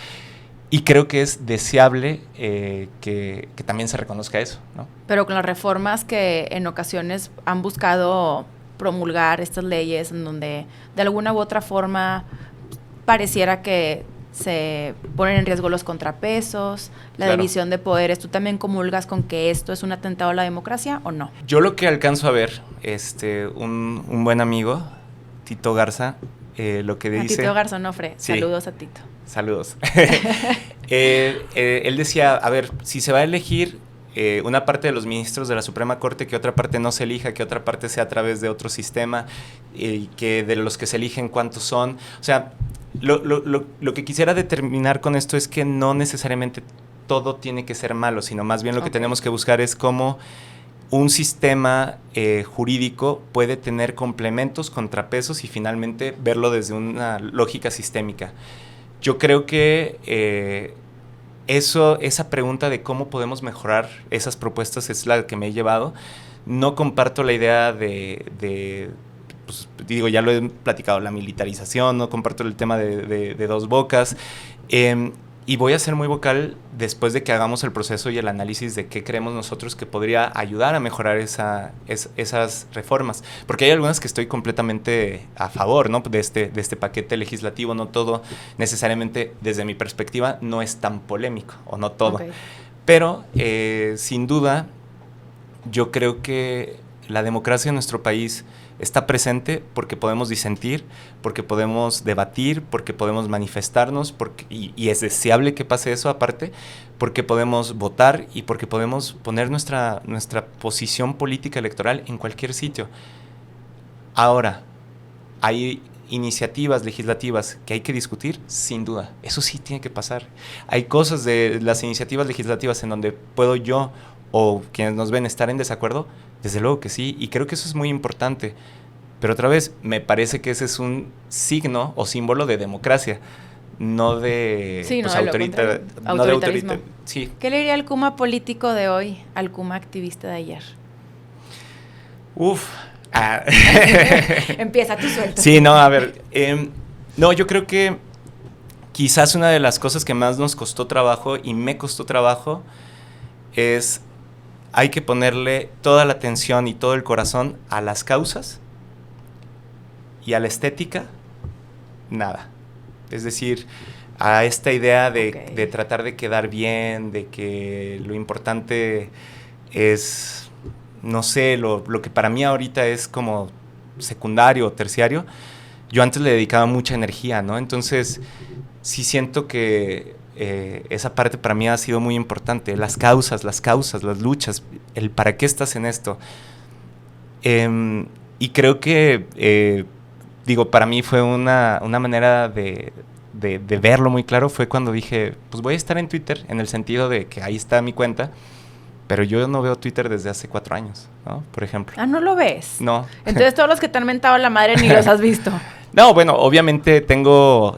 Y creo que es deseable que también se reconozca eso, ¿no? Pero con las reformas que en ocasiones han buscado promulgar estas leyes en donde de alguna u otra forma pareciera que se ponen en riesgo los contrapesos, la división de poderes. ¿Tú también comulgas con que esto es un atentado a la democracia o no? Yo lo que alcanzo a ver, un buen amigo, Tito Garza, lo que dice... Tito Garzonofre, sí. Saludos a Tito. Saludos. Él decía, a ver, si se va a elegir una parte de los ministros de la Suprema Corte, que otra parte no se elija, que otra parte sea a través de otro sistema, que de los que se eligen cuántos son. O sea, lo que quisiera determinar con esto es que no necesariamente todo tiene que ser malo, sino más bien lo que tenemos que buscar es cómo un sistema jurídico puede tener complementos, contrapesos y finalmente verlo desde una lógica sistémica. Yo creo que esa pregunta de cómo podemos mejorar esas propuestas es la que me he llevado. No comparto la idea pues, ya lo he platicado, la militarización, no comparto el tema de dos bocas. Y voy a ser muy vocal después de que hagamos el proceso y el análisis de qué creemos nosotros que podría ayudar a mejorar esas reformas. Porque hay algunas que estoy completamente a favor, ¿no? de este paquete legislativo. No todo necesariamente, desde mi perspectiva, no es tan polémico, o no todo. Okay. Pero, sin duda, yo creo que la democracia en nuestro país está presente porque podemos disentir, porque podemos debatir, porque podemos manifestarnos, y es deseable que pase eso aparte, porque podemos votar y porque podemos poner nuestra posición política electoral en cualquier sitio. Ahora, ¿hay iniciativas legislativas que hay que discutir? Sin duda, eso sí tiene que pasar. Hay cosas de las iniciativas legislativas en donde puedo yo o quienes nos ven estar en desacuerdo. Desde luego que sí, y creo que eso es muy importante. Pero otra vez, me parece que ese es un signo o símbolo de democracia, no de autoritarismo. Sí. ¿Qué le diría al Kuma político de hoy al Kuma activista de ayer? Empieza, tú suelto. Sí, no, a ver. Yo creo que quizás una de las cosas que más nos costó trabajo y me costó trabajo es... Hay que ponerle toda la atención y todo el corazón a las causas y a la estética, nada. Es decir, a esta idea de tratar de quedar bien, de que lo importante es, no sé, lo que para mí ahorita es como secundario o terciario. Yo antes le dedicaba mucha energía, ¿no? Entonces, sí siento que... esa parte para mí ha sido muy importante, las causas, las luchas, el para qué estás en esto. Y creo que, para mí fue una manera de verlo muy claro, fue cuando dije, pues voy a estar en Twitter, en el sentido de que ahí está mi cuenta, pero yo no veo Twitter desde hace 4 años, ¿no? Por ejemplo. Ah, ¿no lo ves? No. Entonces todos los que te han mentado la madre ni los has visto. No, bueno, obviamente tengo...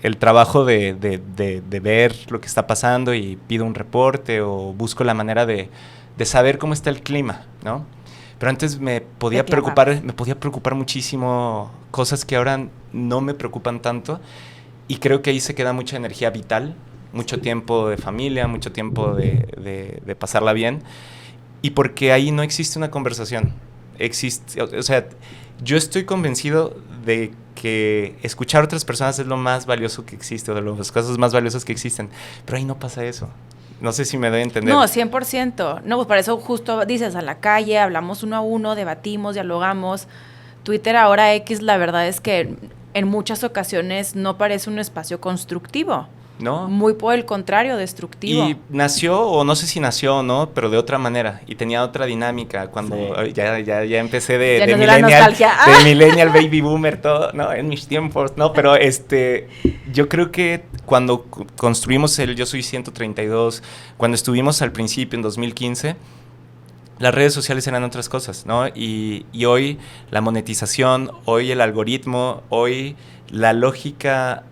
el trabajo de ver lo que está pasando y pido un reporte o busco la manera de saber cómo está el clima, ¿no? Pero antes me podía preocupar muchísimo cosas que ahora no me preocupan tanto, y creo que ahí se queda mucha energía vital, mucho tiempo de familia, mucho tiempo de pasarla bien, y porque ahí no existe una conversación. O sea, yo estoy convencido de que escuchar a otras personas es lo más valioso que existe, o de las cosas más valiosas que existen, pero ahí no pasa eso. No sé si me doy a entender. No, 100%. No, pues para eso justo dices, a la calle, hablamos uno a uno, debatimos, dialogamos. Twitter ahora X, la verdad es que en muchas ocasiones no parece un espacio constructivo. No. Muy por el contrario, destructivo. Y nació, o no sé si nació o no, pero de otra manera. Y tenía otra dinámica. Cuando ya empecé de millennial, baby boomer, todo, no, en mis tiempos, no, pero yo creo que cuando construimos el Yo Soy 132, cuando estuvimos al principio, en 2015, las redes sociales eran otras cosas, ¿no? Y hoy la monetización, hoy el algoritmo, hoy la lógica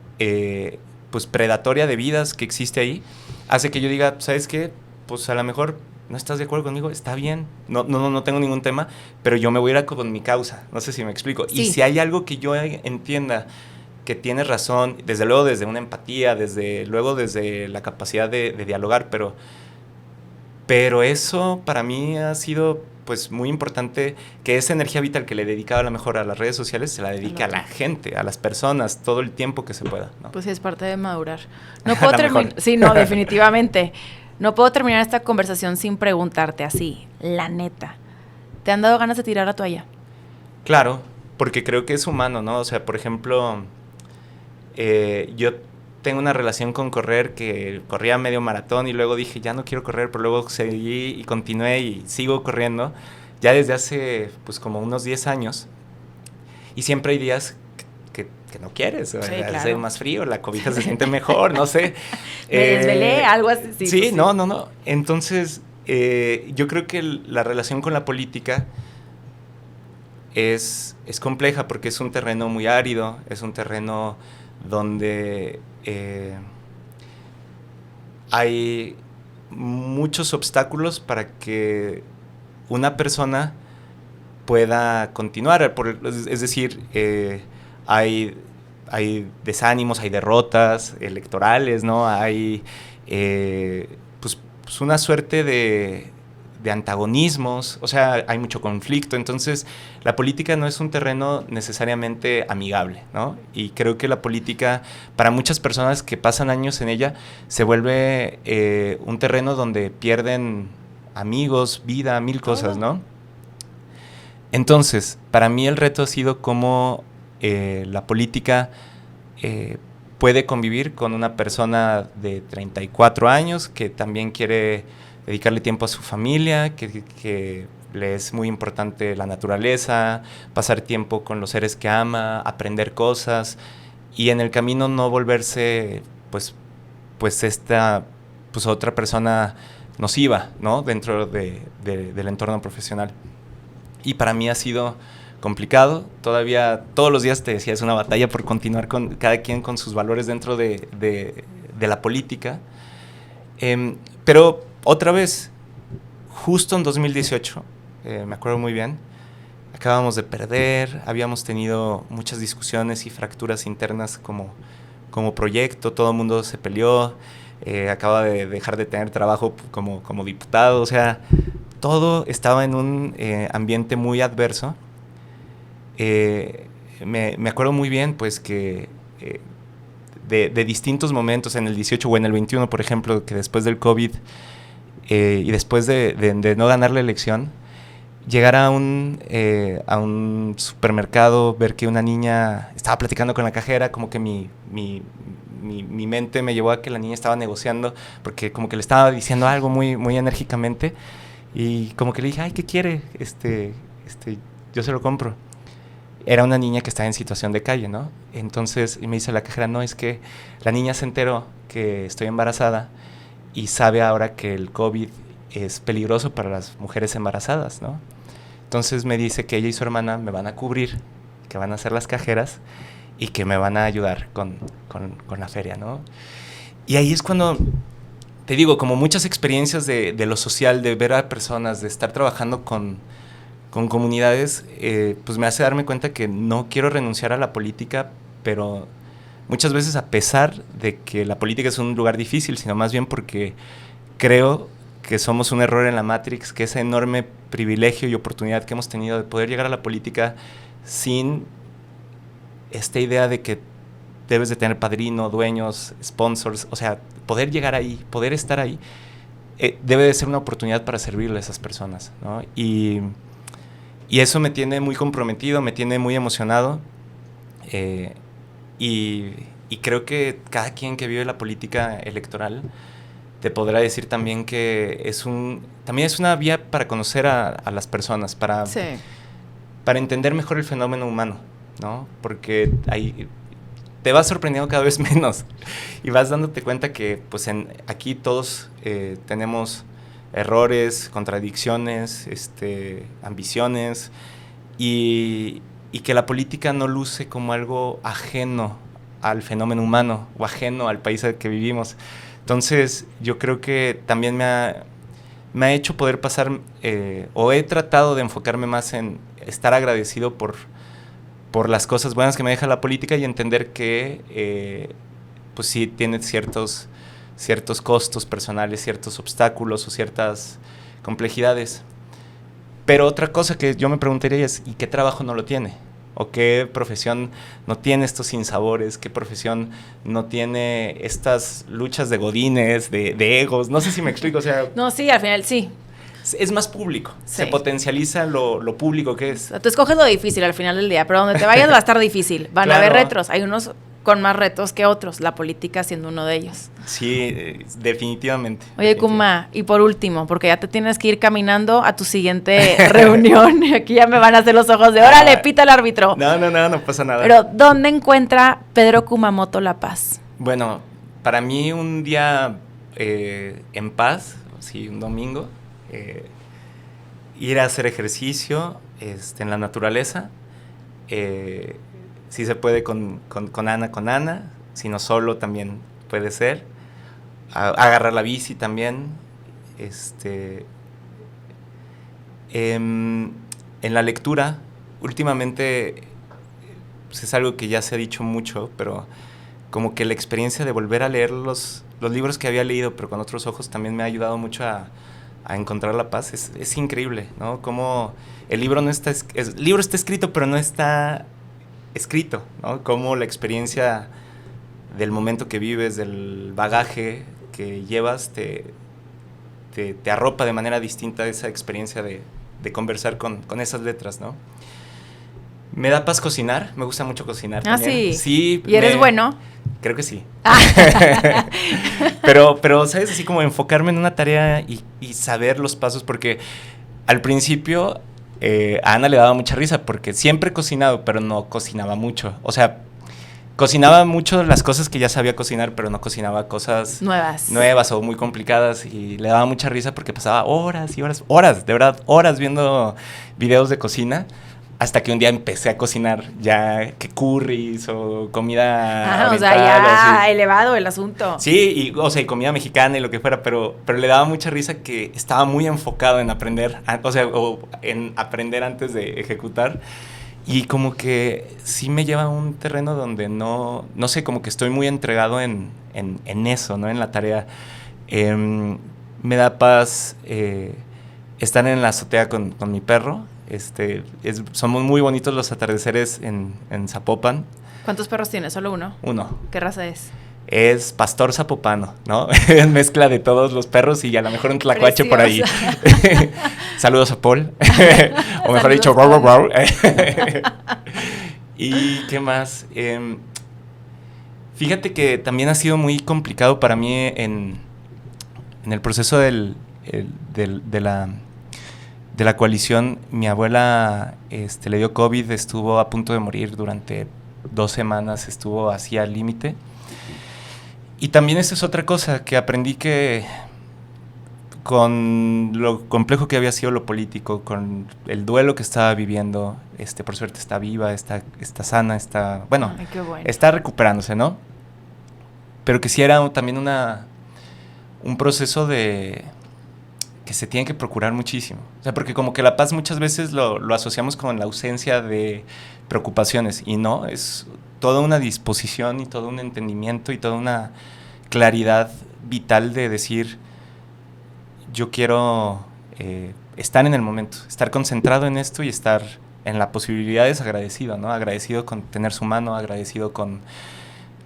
pues predatoria de vidas que existe ahí, hace que yo diga, ¿sabes qué? Pues a lo mejor no estás de acuerdo conmigo, está bien, no tengo ningún tema, pero yo me voy a ir con mi causa, no sé si me explico. Sí. Y si hay algo que yo entienda que tienes razón, desde luego desde una empatía, desde la capacidad de dialogar, pero eso para mí ha sido pues muy importante, que esa energía vital que le dedicaba a lo mejor a las redes sociales se la dedique a la gente, a las personas, todo el tiempo que se pueda, ¿no? Pues sí, es parte de madurar. No puedo terminar. Sí, no, definitivamente. No puedo terminar esta conversación sin preguntarte así, la neta. ¿Te han dado ganas de tirar la toalla? Claro, porque creo que es humano, ¿no? O sea, por ejemplo, yo tengo una relación con correr que corría medio maratón y luego dije, ya no quiero correr, pero luego seguí y continué y sigo corriendo ya desde hace pues como unos 10 años. Y siempre hay días que no quieres, sí, hace más frío, la cobija se siente mejor, no sé. Me desvelé, algo así. Sí, pues sí. No. Entonces, yo creo que la relación con la política es compleja porque es un terreno muy árido, es un terreno donde hay muchos obstáculos para que una persona pueda continuar. Es decir, hay desánimos, hay derrotas electorales, ¿no? Hay pues una suerte de antagonismos, o sea, hay mucho conflicto. Entonces, la política no es un terreno necesariamente amigable, ¿no? Y creo que la política, para muchas personas que pasan años en ella, se vuelve un terreno donde pierden amigos, vida, mil cosas, ¿no? Entonces, para mí el reto ha sido cómo la política puede convivir con una persona de 34 años que también quiere dedicarle tiempo a su familia, que le es muy importante la naturaleza, pasar tiempo con los seres que ama, aprender cosas y en el camino no volverse pues esta pues otra persona nociva, ¿no? Dentro del entorno profesional. Y para mí ha sido complicado, todavía todos los días te decía, es una batalla por continuar con cada quien con sus valores dentro de la política, pero otra vez, justo en 2018, me acuerdo muy bien, acabamos de perder, habíamos tenido muchas discusiones y fracturas internas como proyecto, todo el mundo se peleó, acaba de dejar de tener trabajo como diputado, o sea, todo estaba en un ambiente muy adverso. Me acuerdo muy bien, pues, que de distintos momentos, en el 18 o en el 21, por ejemplo, que después del COVID y después de no ganar la elección, llegar a un supermercado, ver que una niña estaba platicando con la cajera, como que mi mente me llevó a que la niña estaba negociando, porque como que le estaba diciendo algo muy, muy enérgicamente, y como que le dije, ay, ¿qué quiere? Yo se lo compro. Era una niña que estaba en situación de calle, ¿no? Entonces, y me dice la cajera, no, es que la niña se enteró que estoy embarazada y sabe ahora que el COVID es peligroso para las mujeres embarazadas, ¿no? Entonces me dice que ella y su hermana me van a cubrir, que van a ser las cajeras y que me van a ayudar con la feria, ¿no? Y ahí es cuando, te digo, como muchas experiencias de lo social, de ver a personas, de estar trabajando con comunidades, pues me hace darme cuenta que no quiero renunciar a la política, pero muchas veces a pesar de que la política es un lugar difícil, sino más bien porque creo que somos un error en la Matrix, que ese enorme privilegio y oportunidad que hemos tenido de poder llegar a la política sin esta idea de que debes de tener padrino, dueños, sponsors, o sea, poder llegar ahí, poder estar ahí, debe de ser una oportunidad para servirle a esas personas, ¿no? Y eso me tiene muy comprometido, me tiene muy emocionado. Y creo que cada quien que vive la política electoral te podrá decir también que también es una vía para conocer a las personas, para entender mejor el fenómeno humano, ¿no? Porque te vas sorprendiendo cada vez menos y vas dándote cuenta que pues aquí todos tenemos errores, contradicciones, ambiciones, y que la política no luce como algo ajeno al fenómeno humano o ajeno al país en el que vivimos. Entonces yo creo que también me ha hecho poder pasar, o he tratado de enfocarme más en estar agradecido por las cosas buenas que me deja la política y entender que pues sí tiene ciertos costos personales, ciertos obstáculos o ciertas complejidades. Pero otra cosa que yo me preguntaría es, ¿y qué trabajo no lo tiene? ¿O qué profesión no tiene estos sinsabores? ¿Qué profesión no tiene estas luchas de godines, de egos? No sé si me explico, o sea... No, sí, al final sí. Es más público, sí. Se potencializa lo público que es. O sea, tú escoges lo difícil al final del día, pero donde te vayas va a estar difícil. Van a haber retos, hay unos con más retos que otros, la política siendo uno de ellos. Sí, definitivamente. Oye, Kuma, y por último, porque ya te tienes que ir caminando a tu siguiente reunión, aquí ya me van a hacer los ojos de, órale, pita el árbitro. No pasa nada. Pero, ¿dónde encuentra Pedro Kumamoto la paz? Bueno, para mí un día en paz, sí, un domingo, ir a hacer ejercicio en la naturaleza, si se puede con Ana, si no solo también puede ser, agarrar la bici también, en la lectura, últimamente pues es algo que ya se ha dicho mucho, pero como que la experiencia de volver a leer los libros que había leído, pero con otros ojos, también me ha ayudado mucho a encontrar la paz. Es increíble, ¿no? Como el libro el libro está escrito, pero no está escrito, ¿no? Como la experiencia del momento que vives, del bagaje que llevas, te arropa de manera distinta esa experiencia de conversar con esas letras, ¿no? Me da paz cocinar, me gusta mucho cocinar también. Sí. ¿Y eres bueno? Creo que sí. pero, ¿sabes? Así como enfocarme en una tarea y saber los pasos, porque al principio a Ana le daba mucha risa, porque siempre he cocinado, pero no cocinaba mucho. O sea, cocinaba mucho las cosas que ya sabía cocinar, pero no cocinaba cosas nuevas o muy complicadas, y le daba mucha risa porque pasaba horas y horas, de verdad, horas viendo videos de cocina. Hasta que un día empecé a cocinar ya que curries o comida oriental, o sea, ya así. Elevado el asunto. Sí, y comida mexicana y lo que fuera, pero le daba mucha risa que estaba muy enfocado en aprender, o en aprender antes de ejecutar. Y como que sí me lleva a un terreno donde no sé, como que estoy muy entregado en eso, ¿no? En la tarea. Me da paz estar en la azotea con mi perro. Son muy bonitos los atardeceres en Zapopan. ¿Cuántos perros tienes? ¿Solo uno? Uno. ¿Qué raza es? Es pastor zapopano, ¿no? Es mezcla de todos los perros y a lo mejor un tlacuache por ahí. Saludos a Paul. O mejor dicho, wow. ¿Y qué más? Fíjate que también ha sido muy complicado para mí en el proceso de la coalición. Mi abuela le dio COVID, estuvo a punto de morir durante 2 semanas, estuvo así al límite. Y también esa es otra cosa que aprendí, que con lo complejo que había sido lo político, con el duelo que estaba viviendo, por suerte está viva, está sana, está está recuperándose, ¿no? Pero que sí era también un proceso que se tiene que procurar muchísimo. O sea, porque como que la paz muchas veces lo asociamos con la ausencia de preocupaciones, y no, es toda una disposición y todo un entendimiento y toda una claridad vital de decir, yo quiero estar en el momento, estar concentrado en esto y estar en la posibilidad, es agradecido, ¿no? Agradecido con tener su mano, agradecido con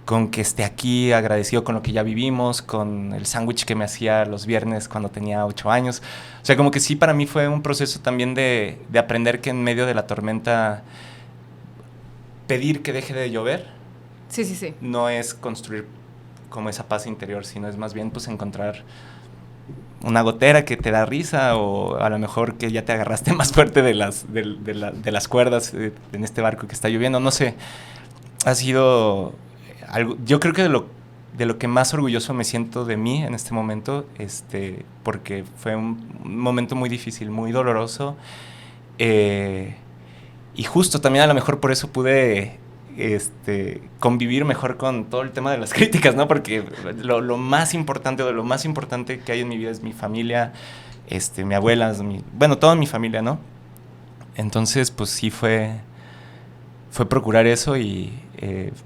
con que esté aquí, agradecido con lo que ya vivimos, con el sándwich que me hacía los viernes cuando tenía 8 años. O sea, como que sí, para mí fue un proceso también de aprender que en medio de la tormenta pedir que deje de llover. Sí, sí, sí. No es construir como esa paz interior, sino es más bien pues encontrar una gotera que te da risa, o a lo mejor que ya te agarraste más fuerte de las cuerdas en este barco que está lloviendo. No sé, ha sido algo, yo creo que de lo que más orgulloso me siento de mí en este momento, porque fue un momento muy difícil, muy doloroso, y justo también a lo mejor por eso pude convivir mejor con todo el tema de las críticas, ¿no? Porque lo más importante, lo más importante que hay en mi vida es mi familia, mi abuela, bueno, toda mi familia, ¿no? Entonces, pues sí fue procurar eso, y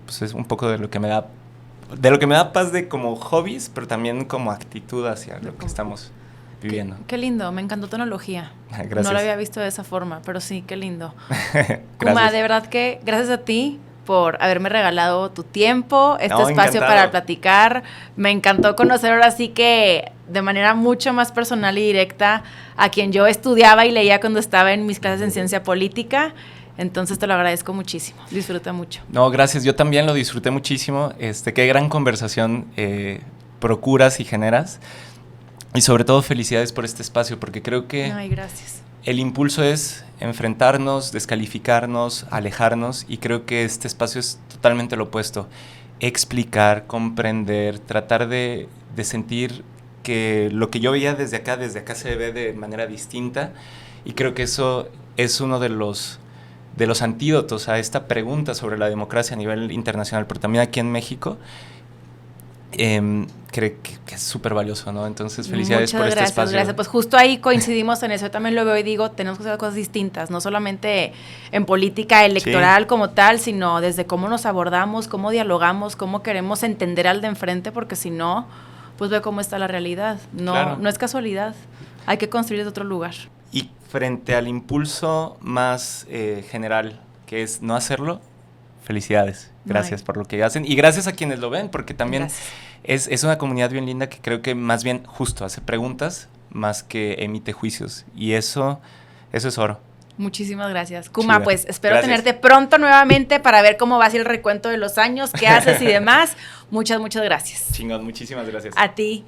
pues es un poco de lo que me da paz de como hobbies, pero también como actitud hacia lo que estamos viviendo. Qué lindo, me encantó tu analogía. Gracias. No lo había visto de esa forma, pero sí, qué lindo. Kuma, de verdad que gracias a ti por haberme regalado tu tiempo, espacio encantado para platicar. Me encantó conocer ahora sí que de manera mucho más personal y directa a quien yo estudiaba y leía cuando estaba en mis clases en ciencia política. Entonces te lo agradezco muchísimo, disfruta mucho. No, gracias, yo también lo disfruté muchísimo. Qué gran conversación procuras y generas. Y sobre todo felicidades por este espacio, porque creo que ay, gracias. El impulso es enfrentarnos, descalificarnos, alejarnos, y creo que este espacio es totalmente lo opuesto. Explicar, comprender, tratar de sentir que lo que yo veía desde acá se ve de manera distinta, y creo que eso es uno de los antídotos a esta pregunta sobre la democracia a nivel internacional, pero también aquí en México. Creo que es súper valioso, ¿no? Entonces, felicidades por este espacio. Gracias, pues justo ahí coincidimos en eso. Yo también lo veo y digo, tenemos que hacer cosas distintas, no solamente en política electoral como tal, sino desde cómo nos abordamos, cómo dialogamos, cómo queremos entender al de enfrente, porque si no, pues ve cómo está la realidad. No es casualidad, hay que construir desde otro lugar. Y frente al impulso más general, que es no hacerlo, felicidades. Gracias por lo que hacen, y gracias a quienes lo ven, porque también es una comunidad bien linda que creo que más bien justo hace preguntas más que emite juicios, y eso es oro. Muchísimas gracias. Kuma, pues espero tenerte pronto nuevamente para ver cómo va a ser el recuento de los años, qué haces y demás. Muchas gracias. Chingón, muchísimas gracias. A ti.